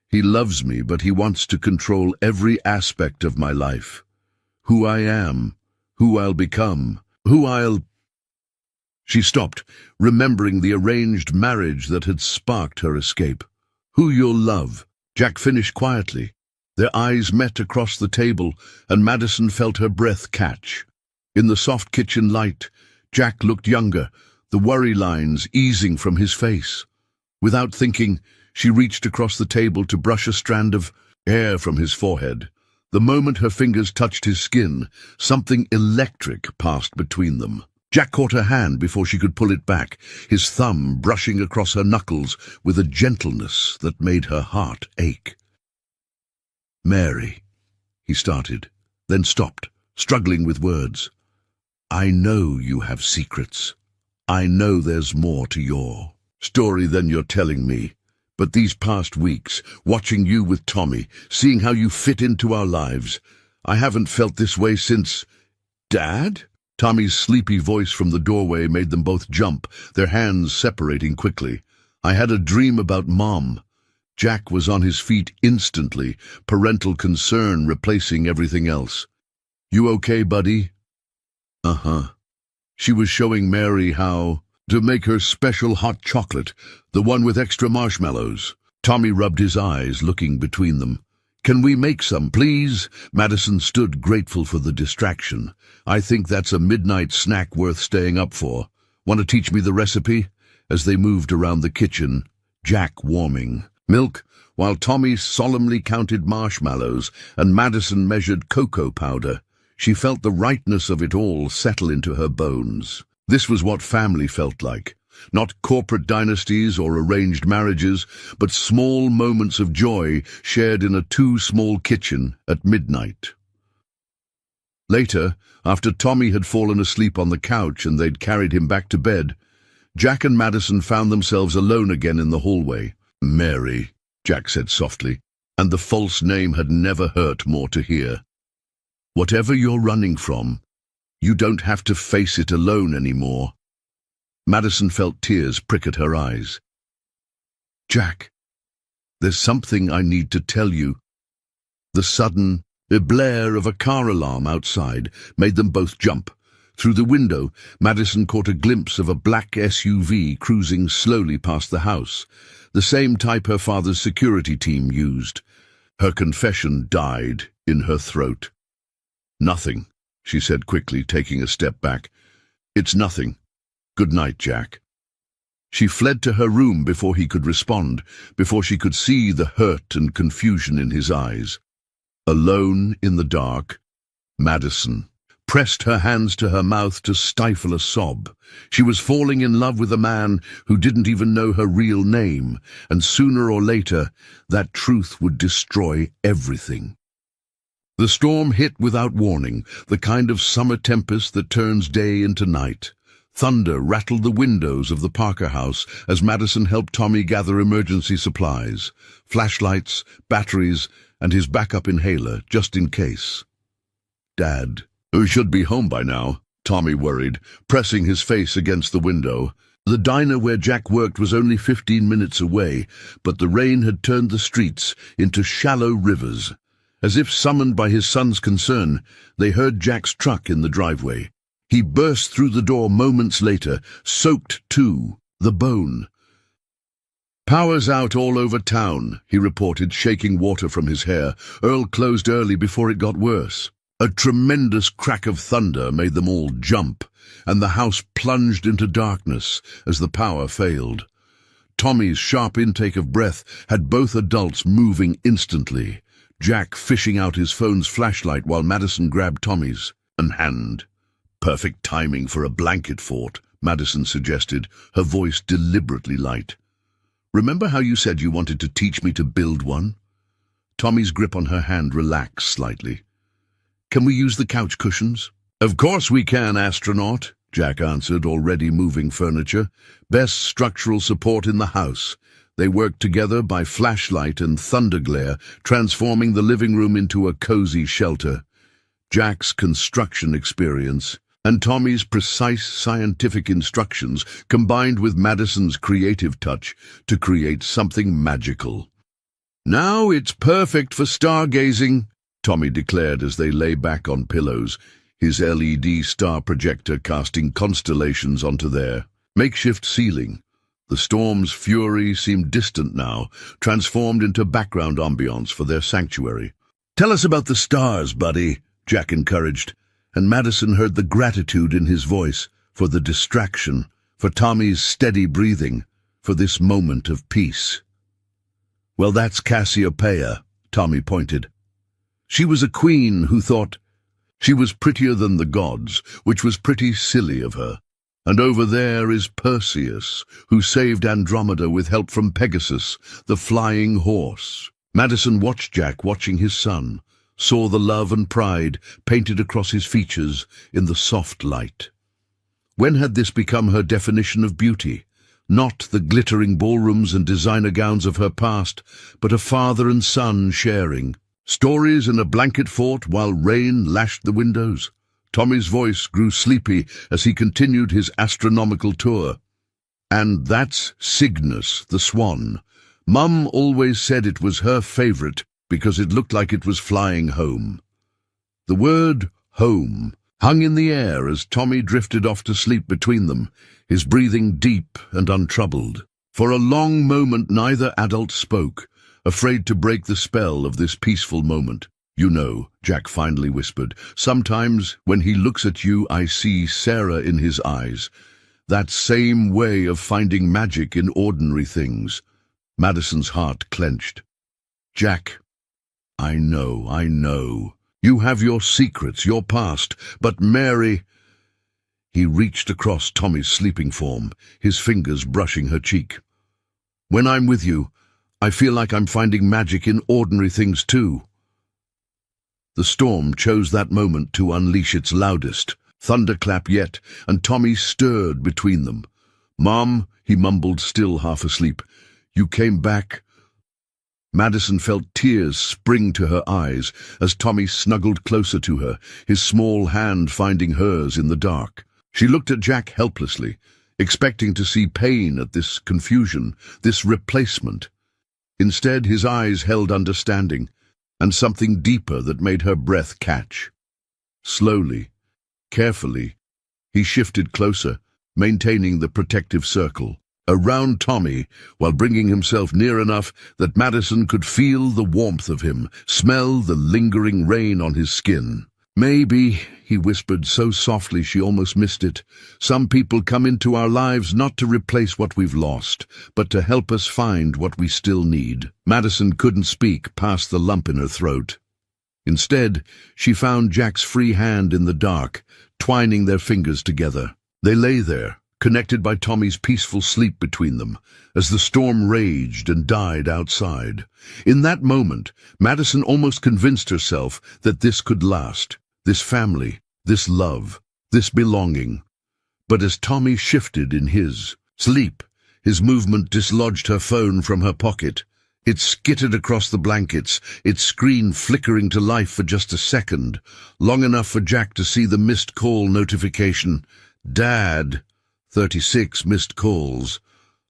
He loves me, but he wants to control every aspect of my life. Who I am, who I'll become, who I'll... She stopped, remembering the arranged marriage that had sparked her escape. Who you'll love. Jack finished quietly. Their eyes met across the table, and Madison felt her breath catch. In the soft kitchen light, Jack looked younger, the worry lines easing from his face. Without thinking, She reached across the table to brush a strand of hair from his forehead. The moment her fingers touched his skin, something electric passed between them. Jack caught her hand before she could pull it back, his thumb brushing across her knuckles with a gentleness that made her heart ache. "Mary," he started, then stopped, struggling with words. "I know you have secrets. I know there's more to your story than you're telling me. But these past weeks, watching you with Tommy, seeing how you fit into our lives, I haven't felt this way since—" "Dad?" Tommy's sleepy voice from the doorway made them both jump, their hands separating quickly. "I had a dream about Mom." Jack was on his feet instantly, parental concern replacing everything else. "You okay, buddy?" "Uh-huh." She was showing Mary how to make her special hot chocolate, the one with extra marshmallows. Tommy rubbed his eyes, looking between them. "Can we make some, please?" Madison stood grateful for the distraction. "I think that's a midnight snack worth staying up for. Want to teach me the recipe?" As they moved around the kitchen, Jack warming milk, while Tommy solemnly counted marshmallows and Madison measured cocoa powder. She felt the rightness of it all settle into her bones. This was what family felt like. Not corporate dynasties or arranged marriages, but small moments of joy shared in a too-small kitchen at midnight. Later, after Tommy had fallen asleep on the couch and they'd carried him back to bed, Jack and Madison found themselves alone again in the hallway. "Mary," Jack said softly, and the false name had never hurt more to hear. "Whatever you're running from, you don't have to face it alone anymore." Madison felt tears prick at her eyes. "Jack, there's something I need to tell you." The sudden blare of a car alarm outside made them both jump. Through the window, Madison caught a glimpse of a black SUV cruising slowly past the house, the same type her father's security team used. Her confession died in her throat. "Nothing," she said quickly, taking a step back. "It's nothing. Good night, Jack." She fled to her room before he could respond, before she could see the hurt and confusion in his eyes. Alone in the dark, Madison pressed her hands to her mouth to stifle a sob. She was falling in love with a man who didn't even know her real name, and sooner or later, that truth would destroy everything. The storm hit without warning, the kind of summer tempest that turns day into night. Thunder rattled the windows of the Parker house as Madison helped Tommy gather emergency supplies, flashlights, batteries, and his backup inhaler, just in case. "Dad, we should be home by now," Tommy worried, pressing his face against the window. The diner where Jack worked was only 15 minutes away, but the rain had turned the streets into shallow rivers. As if summoned by his son's concern, they heard Jack's truck in the driveway. He burst through the door moments later, soaked to the bone. "Power's out all over town," he reported, shaking water from his hair. "Earl closed early before it got worse." A tremendous crack of thunder made them all jump, and the house plunged into darkness as the power failed. Tommy's sharp intake of breath had both adults moving instantly, Jack fishing out his phone's flashlight while Madison grabbed Tommy's hand. "Perfect timing for a blanket fort," Madison suggested, her voice deliberately light. "Remember how you said you wanted to teach me to build one?" Tommy's grip on her hand relaxed slightly. "Can we use the couch cushions?" "Of course we can, astronaut," Jack answered, already moving furniture. Best structural support in the house. They worked together by flashlight and thunder glare, transforming the living room into a cozy shelter. Jack's construction experience and Tommy's precise scientific instructions combined with Madison's creative touch to create something magical. "Now it's perfect for stargazing," Tommy declared as they lay back on pillows, his LED star projector casting constellations onto their makeshift ceiling. The storm's fury seemed distant now, transformed into background ambiance for their sanctuary. "Tell us about the stars, buddy," Jack encouraged, and Madison heard the gratitude in his voice for the distraction, for Tommy's steady breathing, for this moment of peace. Well, that's Cassiopeia, Tommy pointed. She was a queen who thought she was prettier than the gods, which was pretty silly of her. And over there is Perseus, who saved Andromeda with help from Pegasus, the flying horse. Madison watched Jack watching his son, saw the love and pride painted across his features in the soft light. When had this become her definition of beauty? Not the glittering ballrooms and designer gowns of her past, but a father and son sharing. Stories in a blanket fort while rain lashed the windows. Tommy's voice grew sleepy as he continued his astronomical tour. And that's Cygnus, the swan. Mum always said it was her favorite because it looked like it was flying home. The word home hung in the air as Tommy drifted off to sleep between them, his breathing deep and untroubled. For a long moment neither adult spoke, afraid to break the spell of this peaceful moment. You know, Jack finally whispered, sometimes when he looks at you I see Sarah in his eyes. That same way of finding magic in ordinary things. Madison's heart clenched. Jack, I know. You have your secrets, your past, but Mary... He reached across Tommy's sleeping form, his fingers brushing her cheek. When I'm with you, I feel like I'm finding magic in ordinary things too. The storm chose that moment to unleash its loudest, thunderclap yet, and Tommy stirred between them. Mom, he mumbled, still half asleep, you came back. Madison felt tears spring to her eyes as Tommy snuggled closer to her, his small hand finding hers in the dark. She looked at Jack helplessly, expecting to see pain at this confusion, this replacement. Instead, his eyes held understanding, and something deeper that made her breath catch. Slowly, carefully, he shifted closer, maintaining the protective circle around Tommy while bringing himself near enough that Madison could feel the warmth of him, smell the lingering rain on his skin. Maybe, he whispered so softly she almost missed it, some people come into our lives not to replace what we've lost, but to help us find what we still need. Madison couldn't speak past the lump in her throat. Instead, she found Jack's free hand in the dark, twining their fingers together. They lay there, connected by Tommy's peaceful sleep between them, as the storm raged and died outside. In that moment, Madison almost convinced herself that this could last, this family, this love, this belonging. But as Tommy shifted in his sleep, his movement dislodged her phone from her pocket. It skittered across the blankets, its screen flickering to life for just a second, long enough for Jack to see the missed call notification. Dad, 36 missed calls.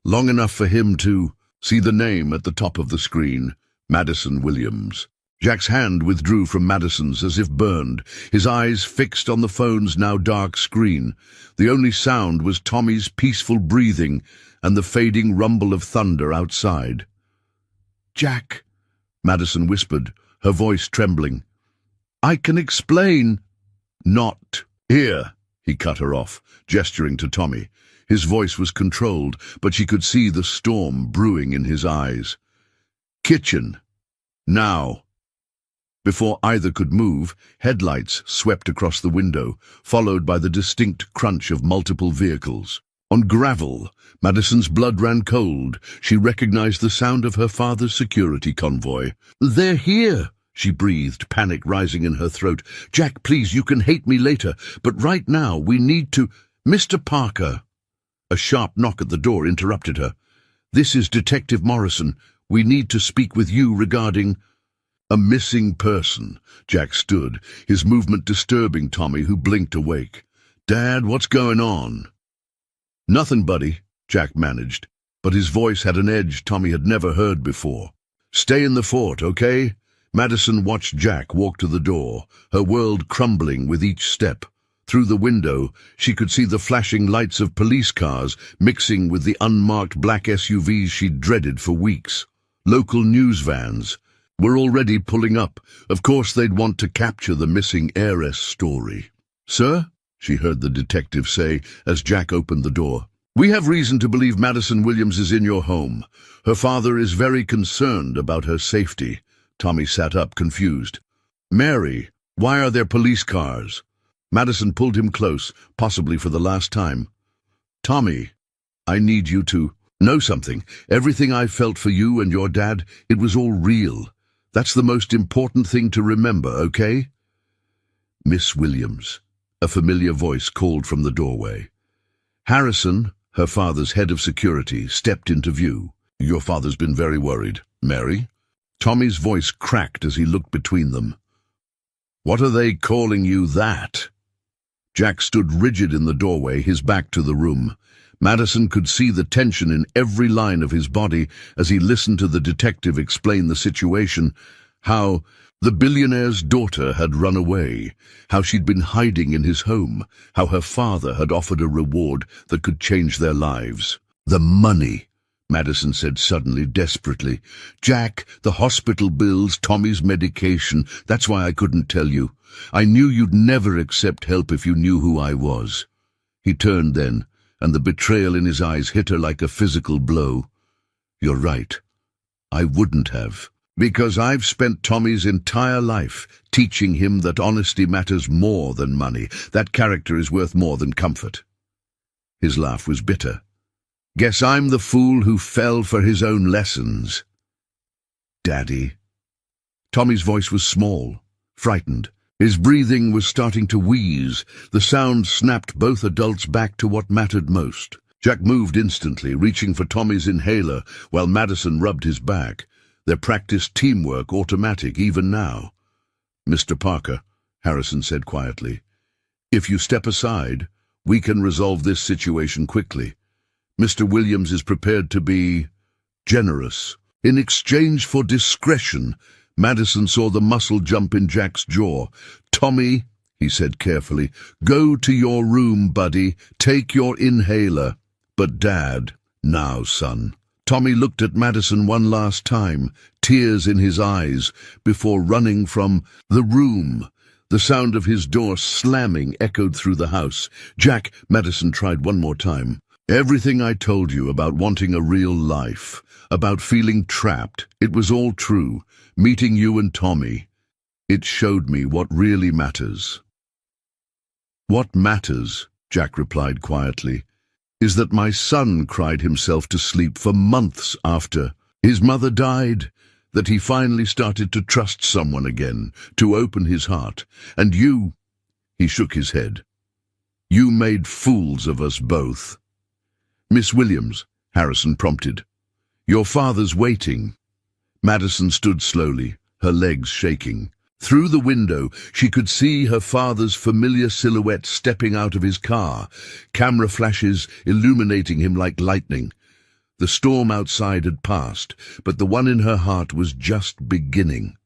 Long enough for him to see the name at the top of the screen, Madison Williams. Jack's hand withdrew from Madison's as if burned, his eyes fixed on the phone's now dark screen. The only sound was Tommy's peaceful breathing and the fading rumble of thunder outside. Jack, Madison whispered, her voice trembling. I can explain. Not here, he cut her off, gesturing to Tommy. His voice was controlled, but she could see the storm brewing in his eyes. Kitchen. Now. Before either could move, headlights swept across the window, followed by the distinct crunch of multiple vehicles. On gravel, Madison's blood ran cold. She recognized the sound of her father's security convoy. They're here, she breathed, panic rising in her throat. Jack, please, you can hate me later, but right now we need to... Mr. Parker. A sharp knock at the door interrupted her. This is Detective Morrison. We need to speak with you regarding... A missing person. Jack stood, his movement disturbing Tommy, who blinked awake. Dad, what's going on? Nothing, buddy, Jack managed, but his voice had an edge Tommy had never heard before. Stay in the fort, okay? Madison watched Jack walk to the door, her world crumbling with each step. Through the window, she could see the flashing lights of police cars mixing with the unmarked black SUVs she'd dreaded for weeks. Local news vans were already pulling up. Of course they'd want to capture the missing heiress story. Sir? She heard the detective say as Jack opened the door. We have reason to believe Madison Williams is in your home. Her father is very concerned about her safety. Tommy sat up, confused. Mary, why are there police cars? Madison pulled him close, possibly for the last time. Tommy, I need you to know something. Everything I felt for you and your dad, it was all real. That's the most important thing to remember, okay? Miss Williams, a familiar voice called from the doorway. Harrison, her father's head of security, stepped into view. Your father's been very worried. Mary? Tommy's voice cracked as he looked between them. What are they calling you that? Jack stood rigid in the doorway, his back to the room. Madison could see the tension in every line of his body as he listened to the detective explain the situation, how the billionaire's daughter had run away, how she'd been hiding in his home, how her father had offered a reward that could change their lives. The money, Madison said suddenly, desperately. Jack, the hospital bills, Tommy's medication, that's why I couldn't tell you. I knew you'd never accept help if you knew who I was. He turned then, and the betrayal in his eyes hit her like a physical blow. You're right. I wouldn't have. Because I've spent Tommy's entire life teaching him that honesty matters more than money. That character is worth more than comfort. His laugh was bitter. Guess I'm the fool who fell for his own lessons. Daddy. Tommy's voice was small, frightened. His breathing was starting to wheeze. The sound snapped both adults back to what mattered most. Jack moved instantly, reaching for Tommy's inhaler, while Madison rubbed his back. Their practiced teamwork automatic even now. Mr. Parker, Harrison said quietly, if you step aside, we can resolve this situation quickly. Mr. Williams is prepared to be generous. In exchange for discretion, Madison saw the muscle jump in Jack's jaw. Tommy, he said carefully, go to your room, buddy. Take your inhaler. But Dad, now, son. Tommy looked at Madison one last time, tears in his eyes, before running from the room. The sound of his door slamming echoed through the house. Jack, Madison tried one more time. Everything I told you about wanting a real life, about feeling trapped, it was all true. Meeting you and Tommy, it showed me what really matters. What matters, Jack replied quietly, is that my son cried himself to sleep for months after his mother died, that he finally started to trust someone again, to open his heart. And you, he shook his head, you made fools of us both. Miss Williams, Harrison prompted. Your father's waiting. Madison stood slowly, her legs shaking. Through the window, she could see her father's familiar silhouette stepping out of his car, camera flashes illuminating him like lightning. The storm outside had passed, but the one in her heart was just beginning.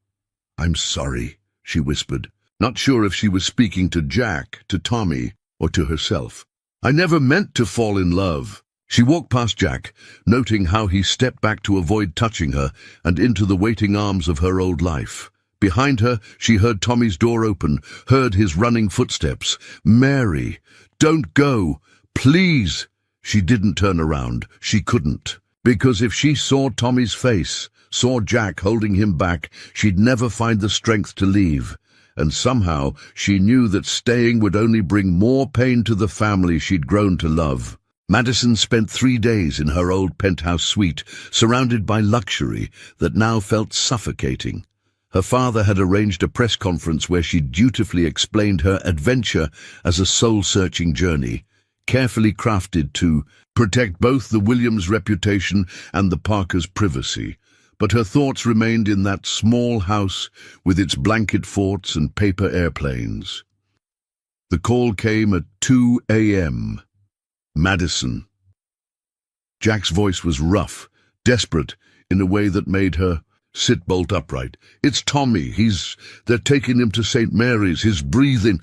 I'm sorry, she whispered, not sure if she was speaking to Jack, to Tommy, or to herself. I never meant to fall in love. She walked past Jack, noting how he stepped back to avoid touching her and into the waiting arms of her old life. Behind her, she heard Tommy's door open, heard his running footsteps. Mary, don't go, please. She didn't turn around. She couldn't. Because if she saw Tommy's face, saw Jack holding him back, she'd never find the strength to leave. And somehow she knew that staying would only bring more pain to the family she'd grown to love. Madison spent 3 days in her old penthouse suite, surrounded by luxury that now felt suffocating. Her father had arranged a press conference where she dutifully explained her adventure as a soul-searching journey, carefully crafted to protect both the Williams' reputation and the Parkers' privacy. But her thoughts remained in that small house with its blanket forts and paper airplanes. The call came at 2 a.m. Madison. Jack's voice was rough, desperate, in a way that made her sit bolt upright. It's Tommy. They're taking him to St. Mary's. His breathing.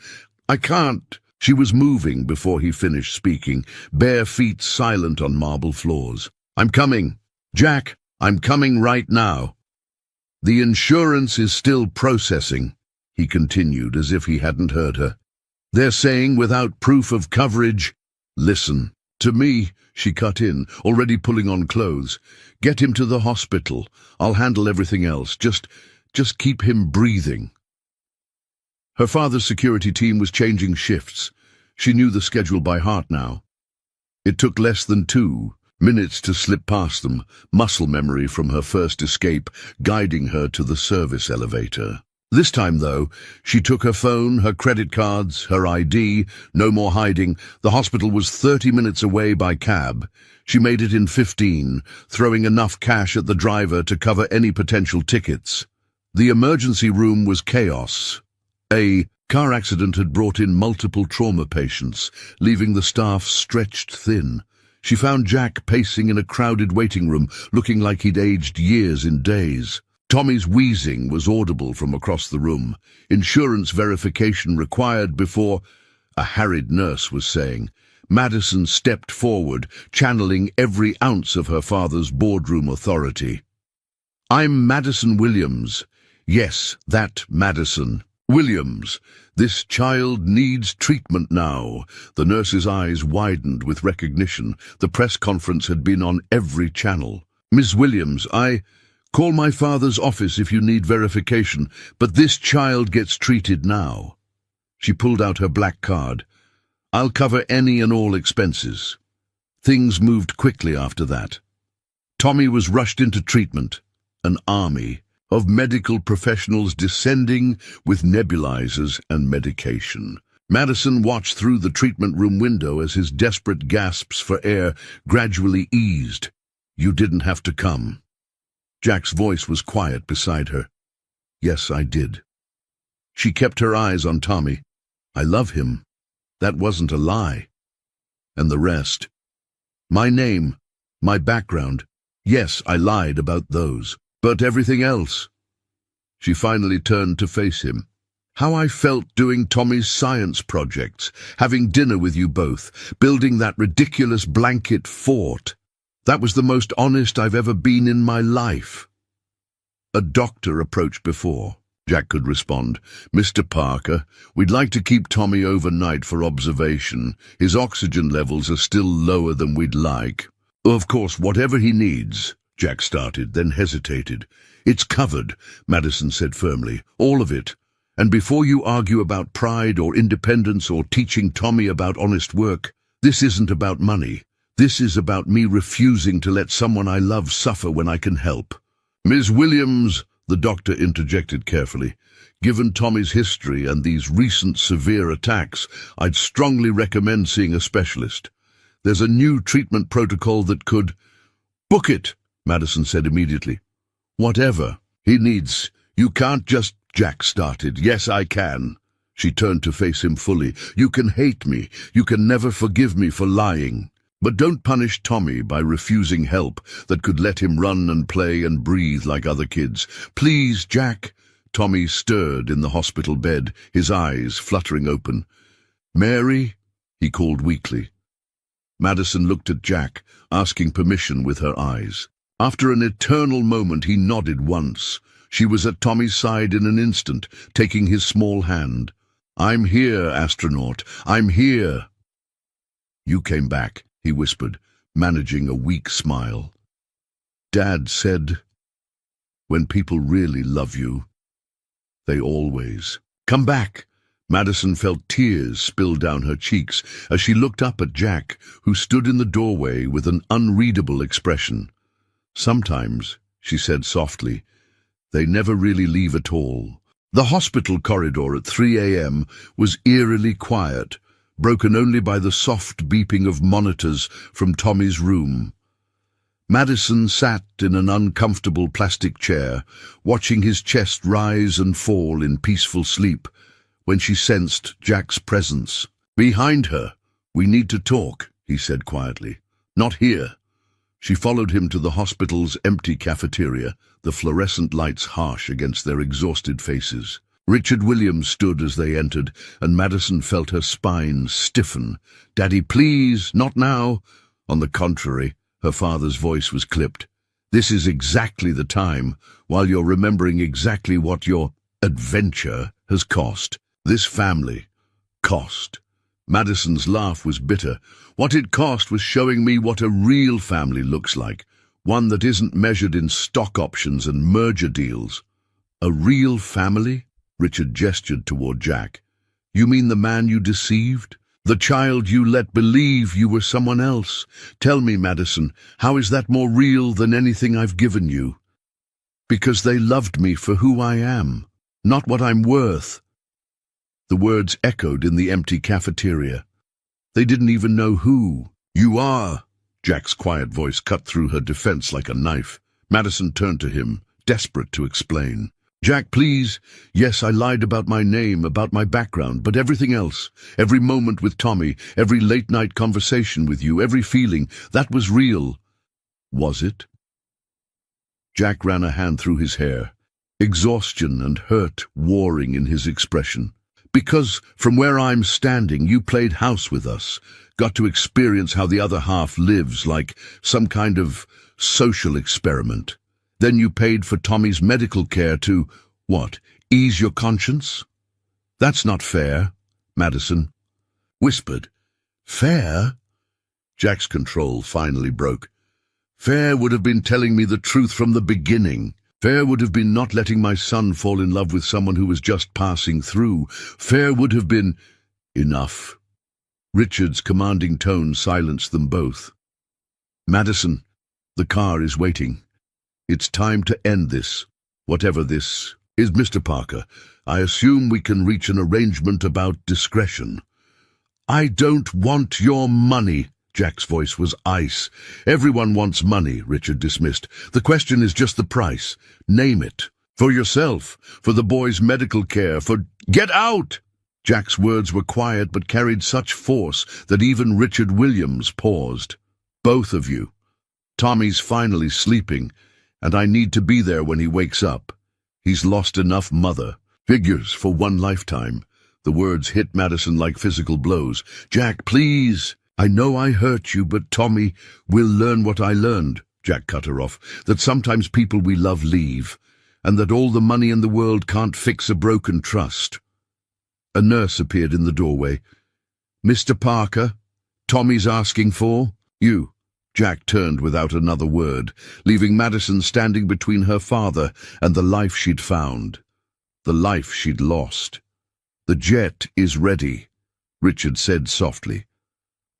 I can't. She was moving before he finished speaking, bare feet silent on marble floors. I'm coming. Jack, I'm coming right now. The insurance is still processing, he continued as if he hadn't heard her. They're saying without proof of coverage. Listen, To me, she cut in, already pulling on clothes. Get him to the hospital. I'll handle everything else. Just keep him breathing. Her father's security team was changing shifts. She knew the schedule by heart now. It took less than 2 minutes to slip past them, muscle memory from her first escape guiding her to the service elevator. This time, though, she took her phone, her credit cards, her ID, no more hiding. The hospital was 30 minutes away by cab. She made it in 15, throwing enough cash at the driver to cover any potential tickets. The emergency room was chaos. A car accident had brought in multiple trauma patients, leaving the staff stretched thin. She found Jack pacing in a crowded waiting room, looking like he'd aged years in days. Tommy's wheezing was audible from across the room. Insurance verification required before, a harried nurse was saying. Madison stepped forward, channeling every ounce of her father's boardroom authority. I'm Madison Williams. Yes, that Madison. Williams, this child needs treatment now. The nurse's eyes widened with recognition. The press conference had been on every channel. Miss Williams, call my father's office if you need verification, but this child gets treated now. She pulled out her black card. I'll cover any and all expenses. Things moved quickly after that. Tommy was rushed into treatment, an army of medical professionals descending with nebulizers and medication. Madison watched through the treatment room window as his desperate gasps for air gradually eased. You didn't have to come. Jack's voice was quiet beside her. Yes, I did. She kept her eyes on Tommy. I love him. That wasn't a lie. And the rest. My name, my background. Yes, I lied about those. But everything else. She finally turned to face him. How I felt doing Tommy's science projects, having dinner with you both, building that ridiculous blanket fort. That was the most honest I've ever been in my life. A doctor approached before. Jack could respond. Mr. Parker, we'd like to keep Tommy overnight for observation. His oxygen levels are still lower than we'd like. Of course, whatever he needs. Jack started, then hesitated. It's covered, Madison said firmly. All of it. And before you argue about pride or independence or teaching Tommy about honest work, this isn't about money. This is about me refusing to let someone I love suffer when I can help. Ms. Williams, the doctor interjected carefully, given Tommy's history and these recent severe attacks, I'd strongly recommend seeing a specialist. There's a new treatment protocol that could... Book it, Madison said immediately. Whatever he needs. You can't just... Jack started. Yes, I can. She turned to face him fully. You can hate me. You can never forgive me for lying. But don't punish Tommy by refusing help that could let him run and play and breathe like other kids. Please, Jack. Tommy stirred in the hospital bed, his eyes fluttering open. Mary, he called weakly. Madison looked at Jack, asking permission with her eyes. After an eternal moment, he nodded once. She was at Tommy's side in an instant, taking his small hand. I'm here, astronaut. I'm here. You came back, he whispered, managing a weak smile. Dad said, when people really love you, they always come back. Madison felt tears spill down her cheeks as she looked up at Jack, who stood in the doorway with an unreadable expression. Sometimes, she said softly, they never really leave at all. The hospital corridor at 3 a.m. was eerily quiet, broken only by the soft beeping of monitors from Tommy's room. Madison sat in an uncomfortable plastic chair, watching his chest rise and fall in peaceful sleep, when she sensed Jack's presence. Behind her, we need to talk, he said quietly. Not here. She followed him to the hospital's empty cafeteria, the fluorescent lights harsh against their exhausted faces. Richard Williams stood as they entered, and Madison felt her spine stiffen. Daddy, please, not now. On the contrary, her father's voice was clipped. This is exactly the time, while you're remembering exactly what your adventure has cost. This family cost. Madison's laugh was bitter. What it cost was showing me what a real family looks like, one that isn't measured in stock options and merger deals. A real family? Richard gestured toward Jack. You mean the man you deceived? The child you let believe you were someone else? Tell me, Madison, how is that more real than anything I've given you? Because they loved me for who I am, not what I'm worth. The words echoed in the empty cafeteria. They didn't even know who. You are. Jack's quiet voice cut through her defense like a knife. Madison turned to him, desperate to explain. Jack, please. Yes, I lied about my name, about my background, but everything else, every moment with Tommy, every late-night conversation with you, every feeling, that was real. Was it? Jack ran a hand through his hair, exhaustion and hurt warring in his expression. Because from where I'm standing, you played house with us, got to experience how the other half lives, like some kind of social experiment. Then you paid for Tommy's medical care to, what, ease your conscience? That's not fair, Madison whispered. Fair? Jack's control finally broke. Fair would have been telling me the truth from the beginning. Fair would have been not letting my son fall in love with someone who was just passing through. Fair would have been... Enough. Richard's commanding tone silenced them both. Madison, the car is waiting. It's time to end this, whatever this is. Mr. Parker, I assume we can reach an arrangement about discretion. I don't want your money. Jack's voice was ice. Everyone wants money, Richard dismissed. The question is just the price. Name it. For yourself, for the boy's medical care, for... Get out! Jack's words were quiet but carried such force that even Richard Williams paused. Both of you. Tommy's finally sleeping, and I need to be there when he wakes up. He's lost enough mother. Figures for one lifetime. The words hit Madison like physical blows. Jack, please! I know I hurt you, but Tommy will learn what I learned, Jack cut her off, that sometimes people we love leave, and that all the money in the world can't fix a broken trust. A nurse appeared in the doorway. Mr. Parker, Tommy's asking for you. Jack turned without another word, leaving Madison standing between her father and the life she'd found, the life she'd lost. The jet is ready, Richard said softly.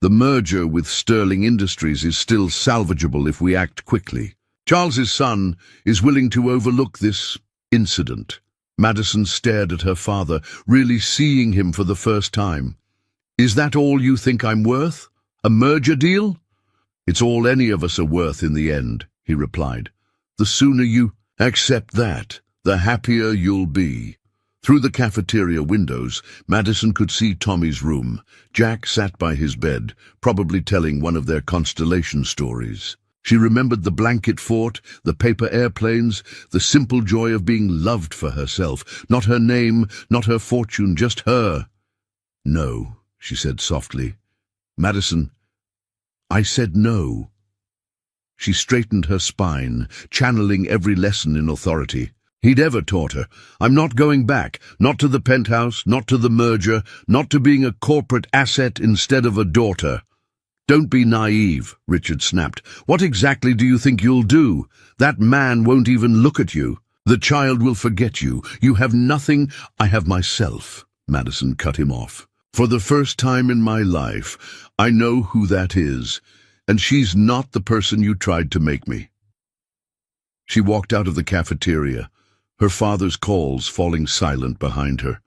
The merger with Sterling Industries is still salvageable if we act quickly. Charles's son is willing to overlook this incident. Madison stared at her father, really seeing him for the first time. Is that all you think I'm worth? A merger deal? It's all any of us are worth in the end, he replied. The sooner you accept that, the happier you'll be. Through the cafeteria windows, Madison could see Tommy's room. Jack sat by his bed, probably telling one of their constellation stories. She remembered the blanket fort, the paper airplanes, the simple joy of being loved for herself. Not her name, not her fortune, just her. No, she said softly. Madison, I said no. She straightened her spine, channeling every lesson in authority he'd ever taught her. I'm not going back, not to the penthouse, not to the merger, not to being a corporate asset instead of a daughter. Don't be naive, Richard snapped. What exactly do you think you'll do? That man won't even look at you. The child will forget you. You have nothing. I have myself, Madison cut him off. For the first time in my life, I know who that is, and she's not the person you tried to make me. She walked out of the cafeteria, her father's calls falling silent behind her.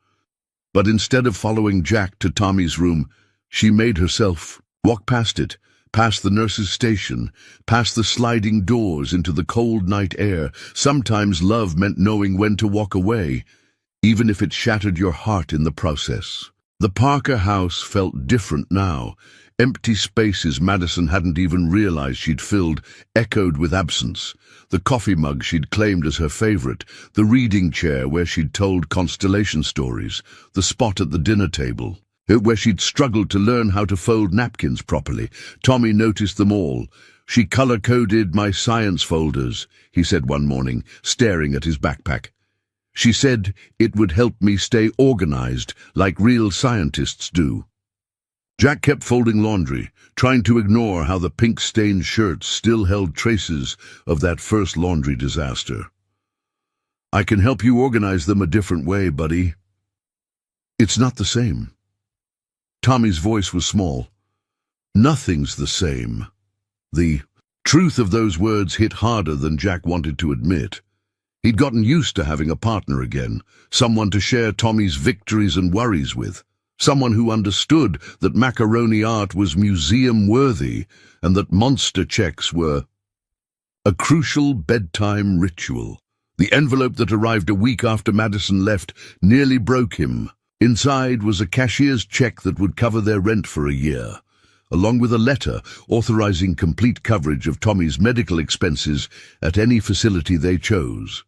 But instead of following Jack to Tommy's room, she made herself walk past it, past the nurse's station, past the sliding doors into the cold night air. Sometimes love meant knowing when to walk away, even if it shattered your heart in the process. The Parker house felt different now. Empty spaces Madison hadn't even realized she'd filled echoed with absence. The coffee mug she'd claimed as her favorite, the reading chair where she'd told constellation stories, the spot at the dinner table, where she'd struggled to learn how to fold napkins properly. Tommy noticed them all. She color-coded my science folders, he said one morning, staring at his backpack. She said it would help me stay organized like real scientists do. Jack kept folding laundry, trying to ignore how the pink-stained shirts still held traces of that first laundry disaster. "I can help you organize them a different way, buddy." "It's not the same." Tommy's voice was small. "Nothing's the same." The truth of those words hit harder than Jack wanted to admit. He'd gotten used to having a partner again, someone to share Tommy's victories and worries with, someone who understood that macaroni art was museum-worthy and that monster checks were a crucial bedtime ritual. The envelope that arrived a week after Madison left nearly broke him. Inside was a cashier's check that would cover their rent for a year, along with a letter authorizing complete coverage of Tommy's medical expenses at any facility they chose.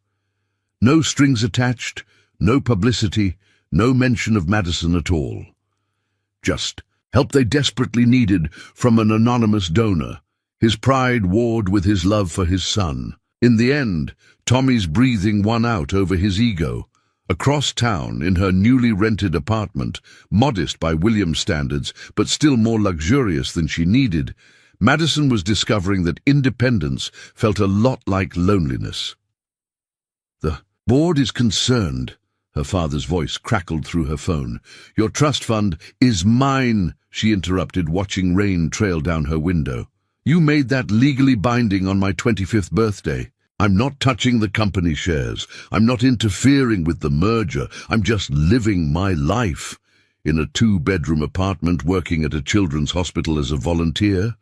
No strings attached, no publicity, no mention of Madison at all. Just help they desperately needed from an anonymous donor, his pride warred with his love for his son. In the end, Tommy's breathing won out over his ego. Across town, in her newly rented apartment, modest by William's standards, but still more luxurious than she needed, Madison was discovering that independence felt a lot like loneliness. "The board is concerned," her father's voice crackled through her phone. "Your trust fund is mine," she interrupted, watching rain trail down her window. "You made that legally binding on my 25th birthday. I'm not touching the company shares. I'm not interfering with the merger. I'm just living my life in a 2-bedroom apartment working at a children's hospital as a volunteer.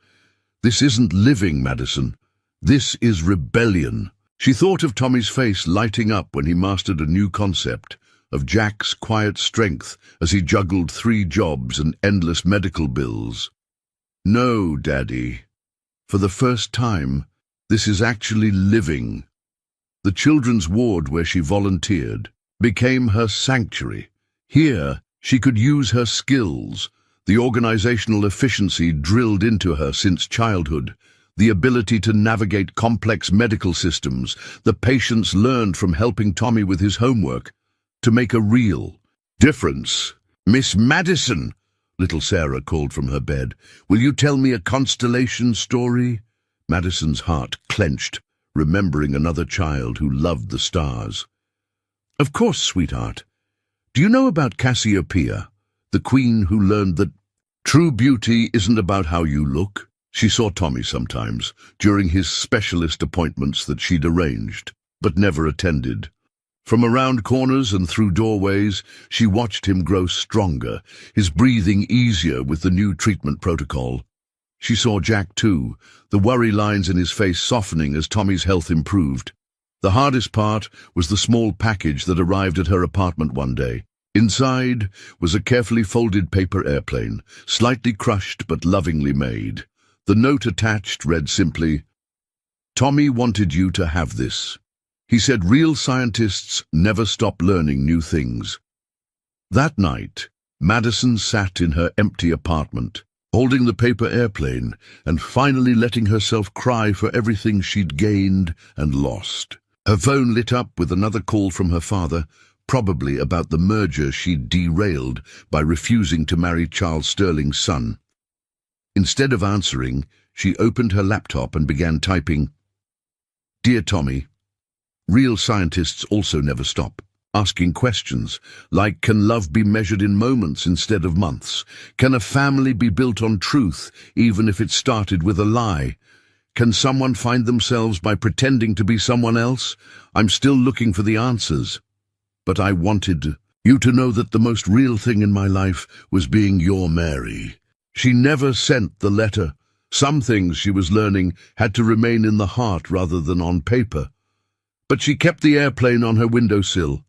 This isn't living, Madison. This is rebellion." She thought of Tommy's face lighting up when he mastered a new concept, of Jack's quiet strength as he juggled 3 jobs and endless medical bills. "No, Daddy. For the first time, this is actually living." The children's ward where she volunteered became her sanctuary. Here, she could use her skills, the organizational efficiency drilled into her since childhood, the ability to navigate complex medical systems, the patience learned from helping Tommy with his homework, to make a real difference. "Miss Madison," little Sarah called from her bed, "will you tell me a constellation story?" Madison's heart clenched, remembering another child who loved the stars. "Of course, sweetheart. Do you know about Cassiopeia, the queen who learned that true beauty isn't about how you look?" She saw Tommy sometimes, during his specialist appointments that she'd arranged, but never attended. From around corners and through doorways, she watched him grow stronger, his breathing easier with the new treatment protocol. She saw Jack too, the worry lines in his face softening as Tommy's health improved. The hardest part was the small package that arrived at her apartment one day. Inside was a carefully folded paper airplane, slightly crushed but lovingly made. The note attached read simply, "Tommy wanted you to have this. He said real scientists never stop learning new things." That night, Madison sat in her empty apartment, holding the paper airplane and finally letting herself cry for everything she'd gained and lost. Her phone lit up with another call from her father, probably about the merger she'd derailed by refusing to marry Charles Sterling's son. Instead of answering, she opened her laptop and began typing, "Dear Tommy, real scientists also never stop asking questions, like can love be measured in moments instead of months? Can a family be built on truth, even if it started with a lie? Can someone find themselves by pretending to be someone else? I'm still looking for the answers. But I wanted you to know that the most real thing in my life was being your Mary." She never sent the letter. Some things she was learning had to remain in the heart rather than on paper. But she kept the airplane on her windowsill,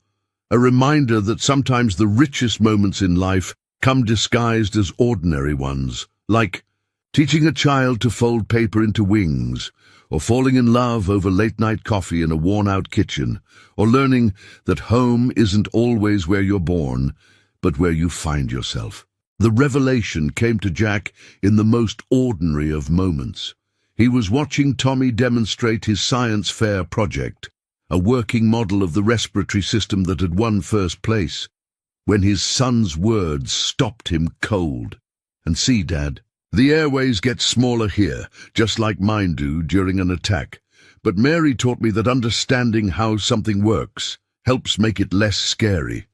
a reminder that sometimes the richest moments in life come disguised as ordinary ones, like teaching a child to fold paper into wings, or falling in love over late-night coffee in a worn-out kitchen, or learning that home isn't always where you're born, but where you find yourself. The revelation came to Jack in the most ordinary of moments. He was watching Tommy demonstrate his science fair project, a working model of the respiratory system that had won first place, when his son's words stopped him cold. And see, Dad, the airways get smaller here, just like mine do during an attack. But Mary taught me that understanding how something works helps make it less scary.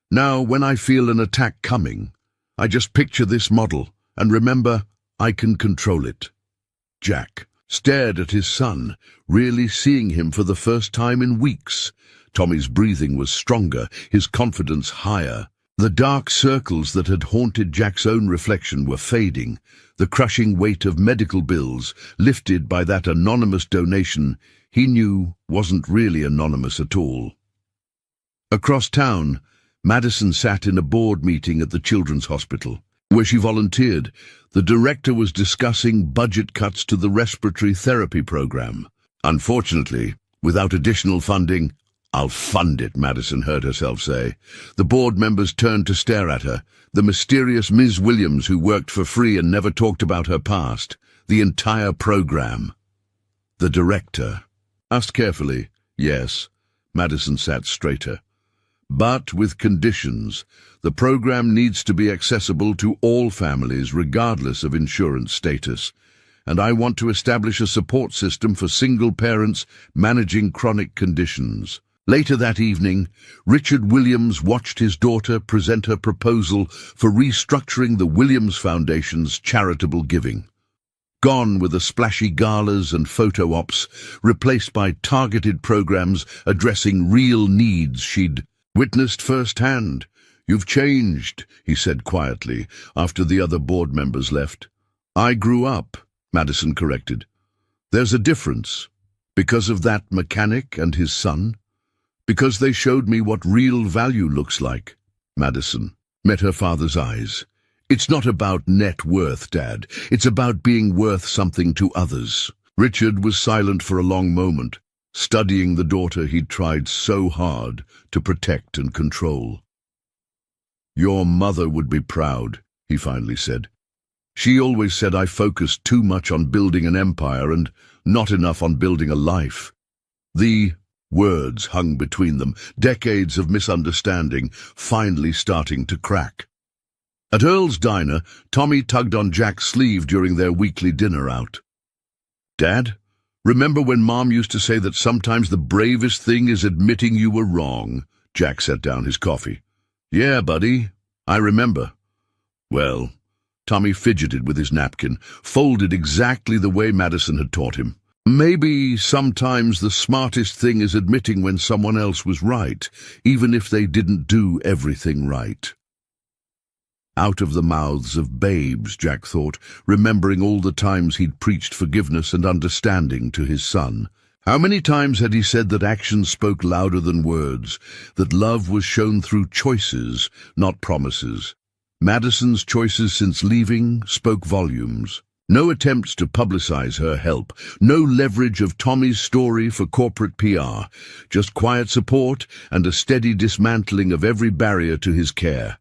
Now, when I feel an attack coming, I just picture this model and remember I can control it. Jack stared at his son, really seeing him for the first time in weeks. Tommy's breathing was stronger, his confidence higher. The dark circles that had haunted Jack's own reflection were fading, the crushing weight of medical bills lifted by that anonymous donation he knew wasn't really anonymous at all. Across town, Madison sat in a board meeting at the Children's Hospital, where she volunteered. The director was discussing budget cuts to the respiratory therapy program. Unfortunately, without additional funding, "I'll fund it," Madison heard herself say. The board members turned to stare at her, the mysterious Ms. Williams who worked for free and never talked about her past, the entire program. The director asked carefully. Yes, Madison sat straighter. But with conditions. The program needs to be accessible to all families regardless of insurance status. And I want to establish a support system for single parents managing chronic conditions. Later that evening, Richard Williams watched his daughter present her proposal for restructuring the Williams Foundation's charitable giving. Gone were the splashy galas and photo ops, replaced by targeted programs addressing real needs she'd witnessed firsthand. "You've changed," he said quietly, after the other board members left. "I grew up," Madison corrected. "There's a difference. Because of that mechanic and his son? Because they showed me what real value looks like." Madison met her father's eyes. "It's not about net worth, Dad. It's about being worth something to others." Richard was silent for a long moment, studying the daughter he'd tried so hard to protect and control. "Your mother would be proud," he finally said. "She always said I focused too much on building an empire and not enough on building a life." The words hung between them, decades of misunderstanding finally starting to crack. At Earl's Diner, Tommy tugged on Jack's sleeve during their weekly dinner out. "Dad, remember when Mom used to say that sometimes the bravest thing is admitting you were wrong?" Jack set down his coffee. "Yeah, buddy, I remember." "Well," Tommy fidgeted with his napkin, folded exactly the way Madison had taught him. "Maybe sometimes the smartest thing is admitting when someone else was right, even if they didn't do everything right." Out of the mouths of babes, Jack thought, remembering all the times he'd preached forgiveness and understanding to his son. How many times had he said that actions spoke louder than words, that love was shown through choices, not promises? Madison's choices since leaving spoke volumes. No attempts to publicize her help, no leverage of Tommy's story for corporate PR, just quiet support and a steady dismantling of every barrier to his care.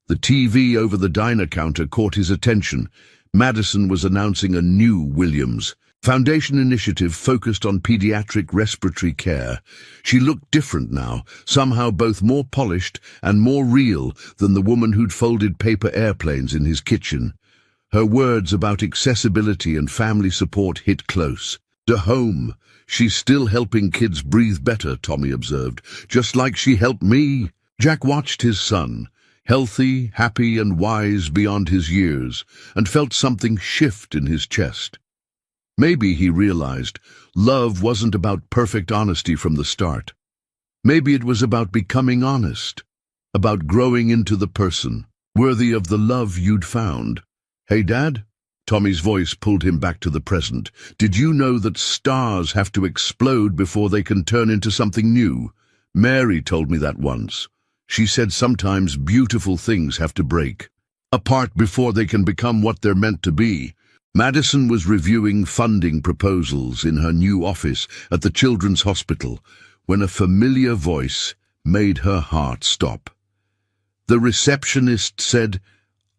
The TV over the diner counter caught his attention. Madison was announcing a new Williams Foundation initiative focused on pediatric respiratory care. She looked different now, somehow both more polished and more real than the woman who'd folded paper airplanes in his kitchen. Her words about accessibility and family support hit close. To home. "She's still helping kids breathe better," Tommy observed, "just like she helped me." Jack watched his son, healthy, happy and wise beyond his years, and felt something shift in his chest. Maybe, he realized, love wasn't about perfect honesty from the start. Maybe it was about becoming honest, about growing into the person, worthy of the love you'd found. "Hey, Dad?" Tommy's voice pulled him back to the present. "Did you know that stars have to explode before they can turn into something new? Mary told me that once. She said sometimes beautiful things have to break apart before they can become what they're meant to be." Madison was reviewing funding proposals in her new office at the Children's Hospital when a familiar voice made her heart stop. The receptionist said,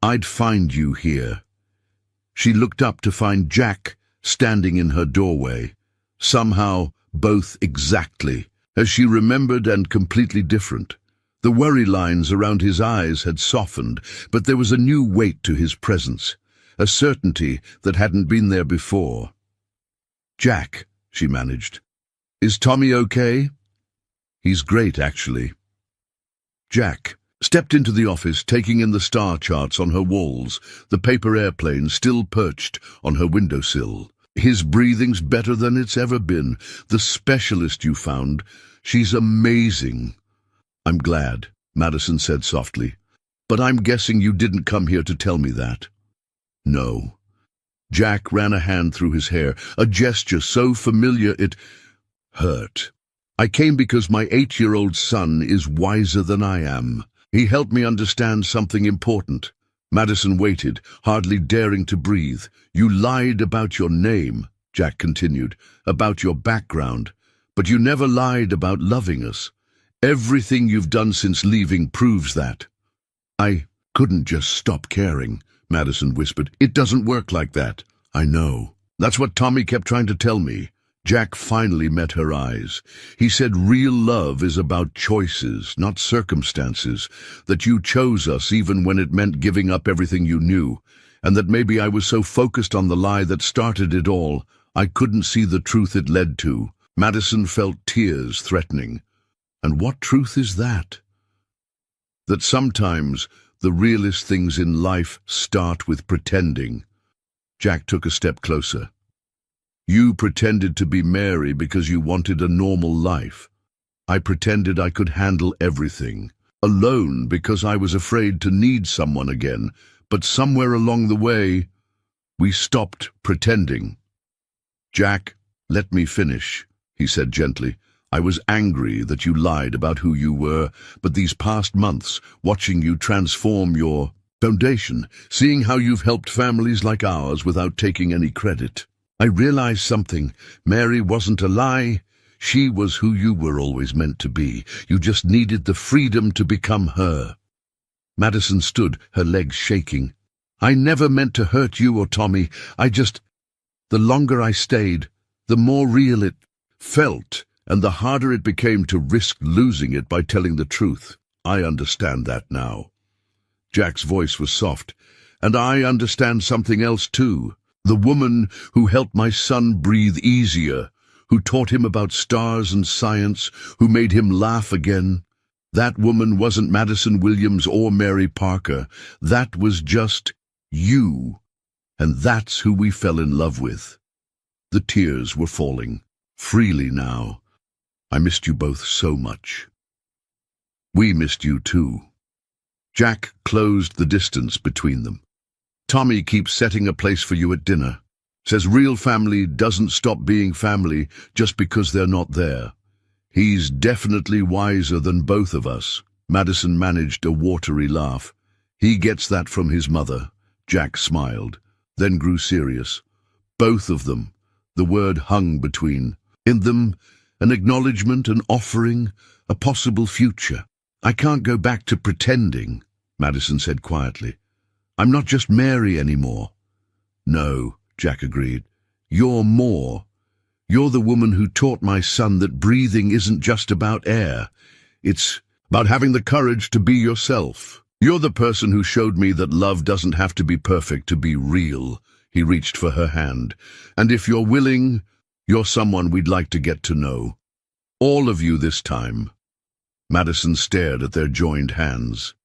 "I'd find you here." She looked up to find Jack standing in her doorway, somehow both exactly as she remembered and completely different. The worry lines around his eyes had softened, but there was a new weight to his presence, a certainty that hadn't been there before. "Jack," she managed. "Is Tommy okay?" "He's great, actually." Jack stepped into the office, taking in the star charts on her walls, the paper airplane still perched on her windowsill. "His breathing's better than it's ever been. The specialist you found, she's amazing." "I'm glad," Madison said softly. "But I'm guessing you didn't come here to tell me that." "No." Jack ran a hand through his hair, a gesture so familiar it hurt. "I came because my 8-year-old son is wiser than I am. He helped me understand something important." Madison waited, hardly daring to breathe. "You lied about your name," Jack continued, "about your background, but you never lied about loving us. Everything you've done since leaving proves that." "I couldn't just stop caring," Madison whispered. "It doesn't work like that." "I know. That's what Tommy kept trying to tell me." Jack finally met her eyes. He said real love is about choices, not circumstances, that you chose us even when it meant giving up everything you knew, and that maybe I was so focused on the lie that started it all, I couldn't see the truth it led to. Madison felt tears threatening. And what truth is that? That sometimes the realest things in life start with pretending. Jack took a step closer. "You pretended to be Mary because you wanted a normal life. I pretended I could handle everything, alone because I was afraid to need someone again, but somewhere along the way, we stopped pretending." "Jack, let me finish," he said gently. "I was angry that you lied about who you were, but these past months, watching you transform your foundation, seeing how you've helped families like ours without taking any credit, I realized something. Mary wasn't a lie. She was who you were always meant to be. You just needed the freedom to become her." Madison stood, her legs shaking. "I never meant to hurt you or Tommy. The longer I stayed, the more real it felt, and the harder it became to risk losing it by telling the truth. I understand that now." Jack's voice was soft. "And I understand something else too. The woman who helped my son breathe easier, who taught him about stars and science, who made him laugh again. That woman wasn't Madison Williams or Mary Parker. That was just you. And that's who we fell in love with." The tears were falling, freely now. "I missed you both so much." "We missed you too." Jack closed the distance between them. "Tommy keeps setting a place for you at dinner. Says real family doesn't stop being family just because they're not there. He's definitely wiser than both of us." Madison managed a watery laugh. "He gets that from his mother." Jack smiled, then grew serious. "Both of them." The word hung between. In them, an acknowledgement, an offering, a possible future. "I can't go back to pretending," Madison said quietly. "I'm not just Mary anymore." "No," Jack agreed. "You're more. You're the woman who taught my son that breathing isn't just about air. It's about having the courage to be yourself. You're the person who showed me that love doesn't have to be perfect to be real." He reached for her hand. "And if you're willing, you're someone we'd like to get to know. All of you this time." Madison stared at their joined hands.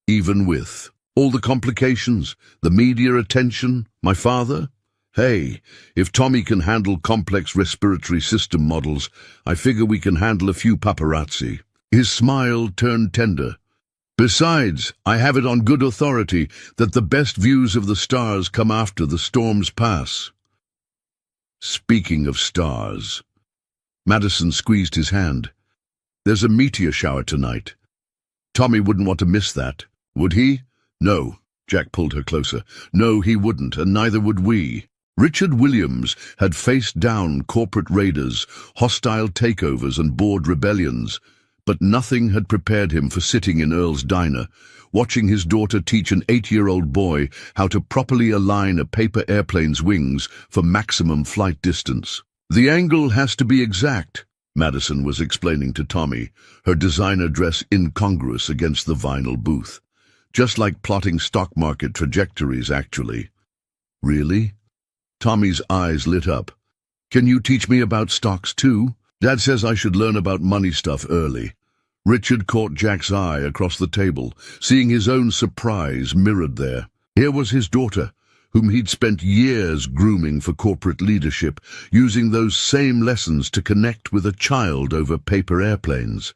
"Even with all the complications, the media attention, my father? Hey, if Tommy can handle complex respiratory system models, I figure we can handle a few paparazzi." His smile turned tender. "Besides, I have it on good authority that the best views of the stars come after the storms pass." "Speaking of stars," Madison squeezed his hand. "There's a meteor shower tonight. Tommy wouldn't want to miss that, would he?" "No," Jack pulled her closer. "No, he wouldn't, and neither would we." Richard Williams had faced down corporate raiders, hostile takeovers and board rebellions, but nothing had prepared him for sitting in Earl's diner, watching his daughter teach an 8-year-old boy how to properly align a paper airplane's wings for maximum flight distance. "The angle has to be exact," Madison was explaining to Tommy, her designer dress incongruous against the vinyl booth. Just like plotting stock market trajectories, actually. Really? Tommy's eyes lit up. Can you teach me about stocks too? Dad says I should learn about money stuff early. Richard caught Jack's eye across the table, seeing his own surprise mirrored there. Here was his daughter, whom he'd spent years grooming for corporate leadership, using those same lessons to connect with a child over paper airplanes.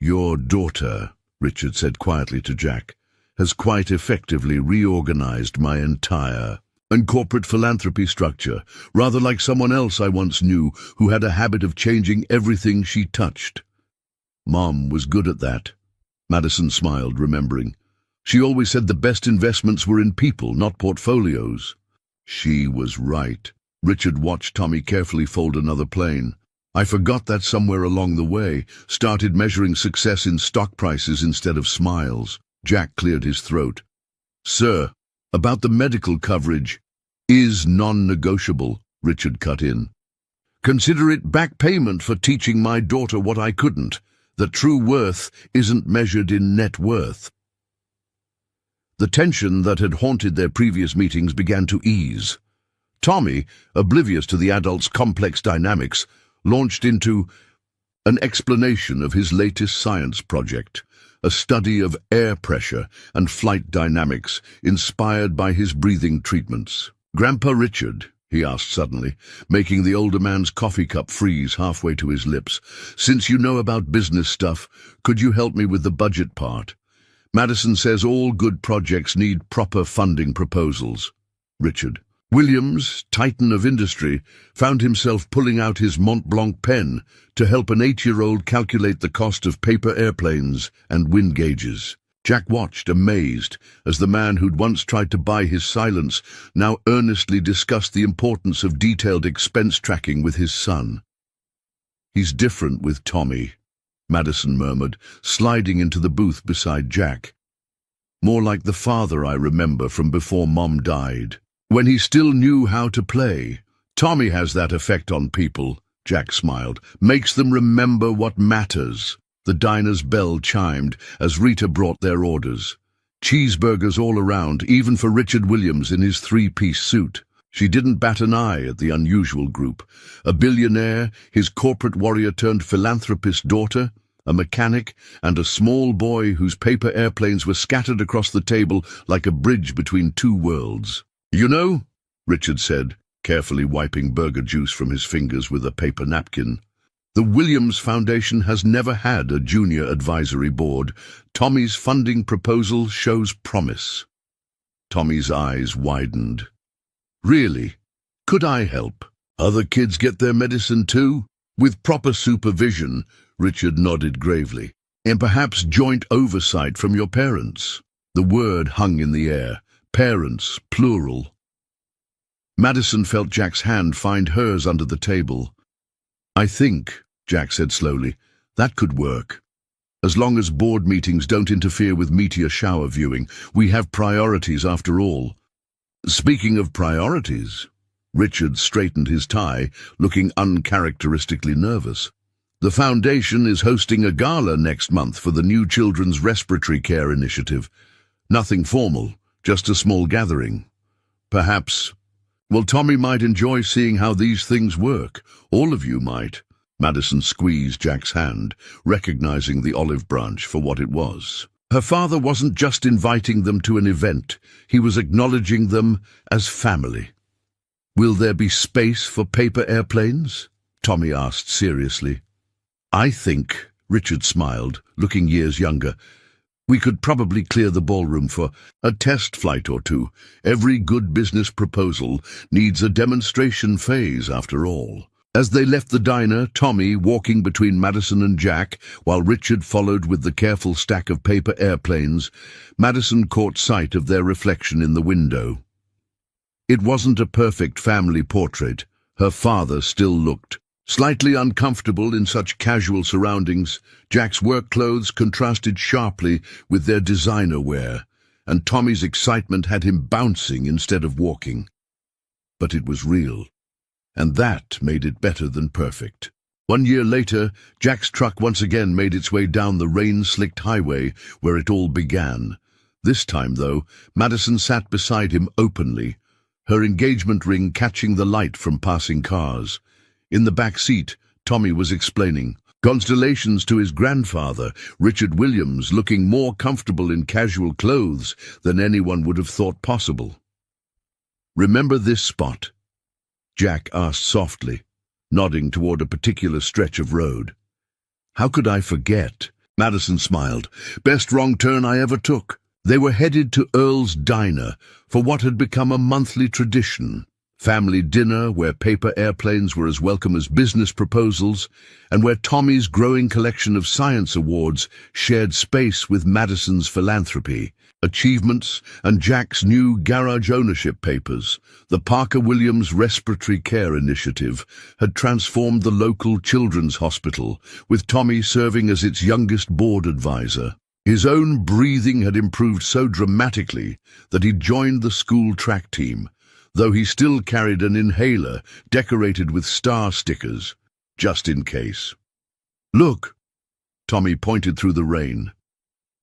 Your daughter, Richard said quietly to Jack, has quite effectively reorganized my entire and corporate philanthropy structure, rather like someone else I once knew who had a habit of changing everything she touched. Mom was good at that. Madison smiled, remembering. She always said the best investments were in people, not portfolios. She was right. Richard watched Tommy carefully fold another plane. I forgot that somewhere along the way, started measuring success in stock prices instead of smiles. Jack cleared his throat. Sir, about the medical coverage is non-negotiable, Richard cut in. Consider it back payment for teaching my daughter what I couldn't, that true worth isn't measured in net worth. The tension that had haunted their previous meetings began to ease. Tommy, oblivious to the adults' complex dynamics, launched into an explanation of his latest science project, a study of air pressure and flight dynamics inspired by his breathing treatments. Grandpa Richard, he asked suddenly, making the older man's coffee cup freeze halfway to his lips, since you know about business stuff, could you help me with the budget part? Madison says all good projects need proper funding proposals. Richard. Williams, titan of industry, found himself pulling out his Mont Blanc pen to help an 8-year-old calculate the cost of paper airplanes and wind gauges. Jack watched, amazed, as the man who'd once tried to buy his silence now earnestly discussed the importance of detailed expense tracking with his son. He's different with Tommy, Madison murmured, sliding into the booth beside Jack. More like the father I remember from before Mom died. When he still knew how to play. Tommy has that effect on people, Jack smiled, makes them remember what matters. The diner's bell chimed as Rita brought their orders. Cheeseburgers all around, even for Richard Williams in his 3-piece suit. She didn't bat an eye at the unusual group. A billionaire, his corporate warrior-turned-philanthropist daughter, a mechanic, and a small boy whose paper airplanes were scattered across the table like a bridge between two worlds. You know, Richard said, carefully wiping burger juice from his fingers with a paper napkin, the Williams Foundation has never had a junior advisory board. Tommy's funding proposal shows promise. Tommy's eyes widened. Really? Could I help? Other kids get their medicine too? With proper supervision, Richard nodded gravely. And perhaps joint oversight from your parents. The word hung in the air. Parents, plural. Madison felt Jack's hand find hers under the table. I think, Jack said slowly, that could work. As long as board meetings don't interfere with meteor shower viewing, we have priorities after all. Speaking of priorities, Richard straightened his tie, looking uncharacteristically nervous. The Foundation is hosting a gala next month for the new Children's Respiratory Care Initiative. Nothing formal. Just a small gathering. Perhaps. Well, Tommy might enjoy seeing how these things work. All of you might. Madison squeezed Jack's hand, recognizing the olive branch for what it was. Her father wasn't just inviting them to an event. He was acknowledging them as family. Will there be space for paper airplanes? Tommy asked seriously. I think, Richard smiled, looking years younger, we could probably clear the ballroom for a test flight or two. Every good business proposal needs a demonstration phase, after all. As they left the diner, Tommy walking between Madison and Jack, while Richard followed with the careful stack of paper airplanes, Madison caught sight of their reflection in the window. It wasn't a perfect family portrait. Her father still looked slightly uncomfortable in such casual surroundings. Jack's work clothes contrasted sharply with their designer wear, and Tommy's excitement had him bouncing instead of walking. But it was real, and that made it better than perfect. 1 year later, Jack's truck once again made its way down the rain-slicked highway where it all began. This time, though, Madison sat beside him openly, her engagement ring catching the light from passing cars. In the back seat, Tommy was explaining constellations to his grandfather, Richard Williams, looking more comfortable in casual clothes than anyone would have thought possible. "Remember this spot?" Jack asked softly, nodding toward a particular stretch of road. "How could I forget?" Madison smiled. "Best wrong turn I ever took." They were headed to Earl's Diner for what had become a monthly tradition. Family dinner where paper airplanes were as welcome as business proposals, and where Tommy's growing collection of science awards shared space with Madison's philanthropy, achievements, and Jack's new garage ownership papers. The Parker Williams Respiratory Care Initiative had transformed the local children's hospital, with Tommy serving as its youngest board advisor. His own breathing had improved so dramatically that he joined the school track team, though he still carried an inhaler decorated with star stickers, just in case. "Look," Tommy pointed through the rain.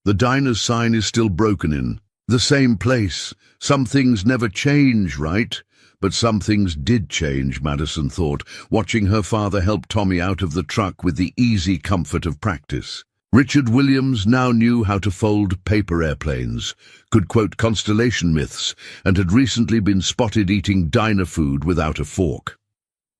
"The diner's sign is still broken in. The same place. Some things never change, right?" But some things did change, Madison thought, watching her father help Tommy out of the truck with the easy comfort of practice. Richard Williams now knew how to fold paper airplanes, could quote constellation myths, and had recently been spotted eating diner food without a fork.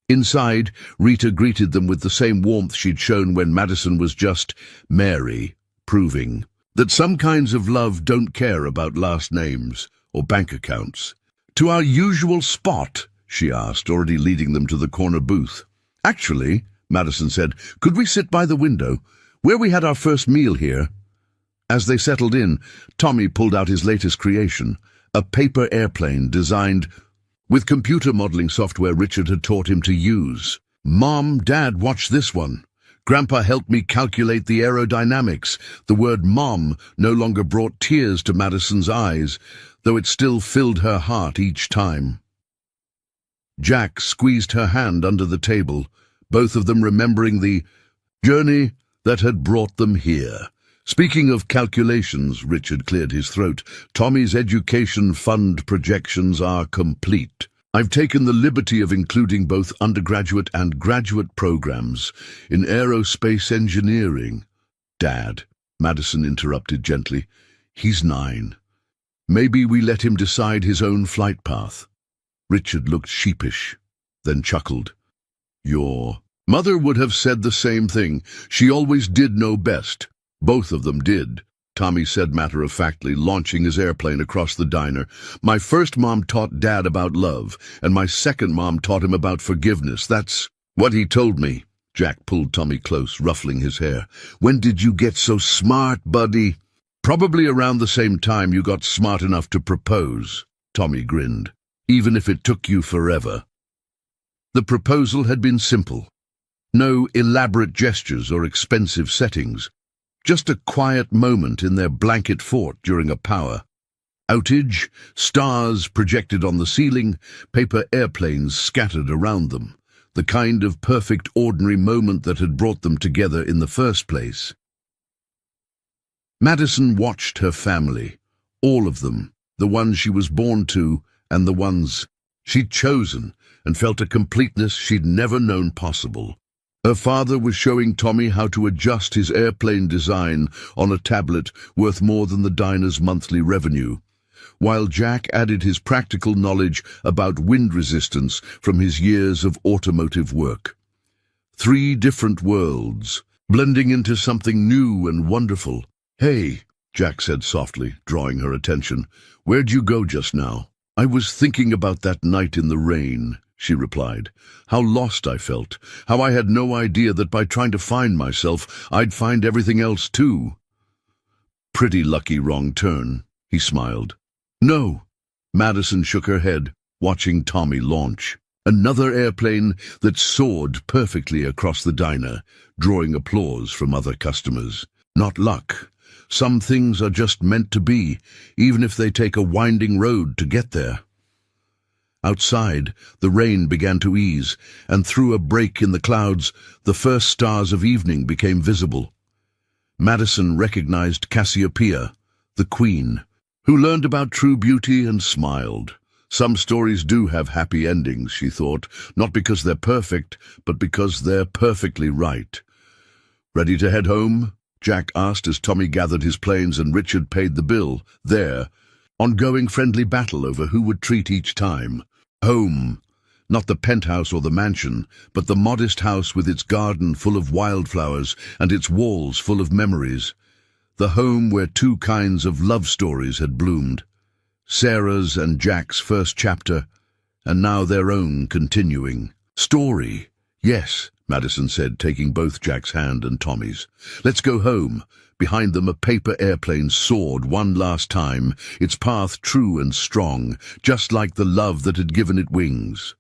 Inside, Rita greeted them with the same warmth she'd shown when Madison was just Mary, proving that some kinds of love don't care about last names or bank accounts. "To our usual spot?" she asked, already leading them to the corner booth. "Actually," Madison said, "could we sit by the window? Where we had our first meal here." As they settled in, Tommy pulled out his latest creation, a paper airplane designed with computer modeling software Richard had taught him to use. "Mom, Dad, watch this one. Grandpa helped me calculate the aerodynamics." The word Mom no longer brought tears to Madison's eyes, though it still filled her heart each time. Jack squeezed her hand under the table, both of them remembering the journey that had brought them here. "Speaking of calculations," Richard cleared his throat, "Tommy's education fund projections are complete. I've taken the liberty of including both undergraduate and graduate programs in aerospace engineering." "Dad," Madison interrupted gently, "he's 9. Maybe we let him decide his own flight path." Richard looked sheepish, then chuckled. "Your mother would have said the same thing. She always did know best." "Both of them did," Tommy said matter-of-factly, launching his airplane across the diner. "My first mom taught Dad about love, and my second mom taught him about forgiveness. That's what he told me." Jack pulled Tommy close, ruffling his hair. "When did you get so smart, buddy?" "Probably around the same time you got smart enough to propose," Tommy grinned, "even if it took you forever." The proposal had been simple. No elaborate gestures or expensive settings. Just a quiet moment in their blanket fort during a power outage, stars projected on the ceiling, paper airplanes scattered around them. The kind of perfect ordinary moment that had brought them together in the first place. Madison watched her family, all of them, the ones she was born to and the ones she'd chosen, and felt a completeness she'd never known possible. Her father was showing Tommy how to adjust his airplane design on a tablet worth more than the diner's monthly revenue, while Jack added his practical knowledge about wind resistance from his years of automotive work. 3 different worlds, blending into something new and wonderful. "Hey," Jack said softly, drawing her attention, "where'd you go just now?" "I was thinking about that night in the rain," she replied. "How lost I felt, how I had no idea that by trying to find myself, I'd find everything else too." "Pretty lucky wrong turn," he smiled. "No." Madison shook her head, watching Tommy launch. Another airplane that soared perfectly across the diner, drawing applause from other customers. "Not luck. Some things are just meant to be, even if they take a winding road to get there." Outside, the rain began to ease, and through a break in the clouds, the first stars of evening became visible. Madison recognized Cassiopeia, the queen, who learned about true beauty and smiled. Some stories do have happy endings, she thought, not because they're perfect, but because they're perfectly right. Ready to head home? Jack asked as Tommy gathered his planes and Richard paid the bill. There, ongoing friendly battle over who would treat each time. Home. Not the penthouse or the mansion, but the modest house with its garden full of wildflowers and its walls full of memories. The home where two kinds of love stories had bloomed. Sarah's and Jack's first chapter, and now their own continuing. Story. Yes, Madison said, taking both Jack's hand and Tommy's. Let's go home. Behind them a paper airplane soared one last time, its path true and strong, just like the love that had given it wings.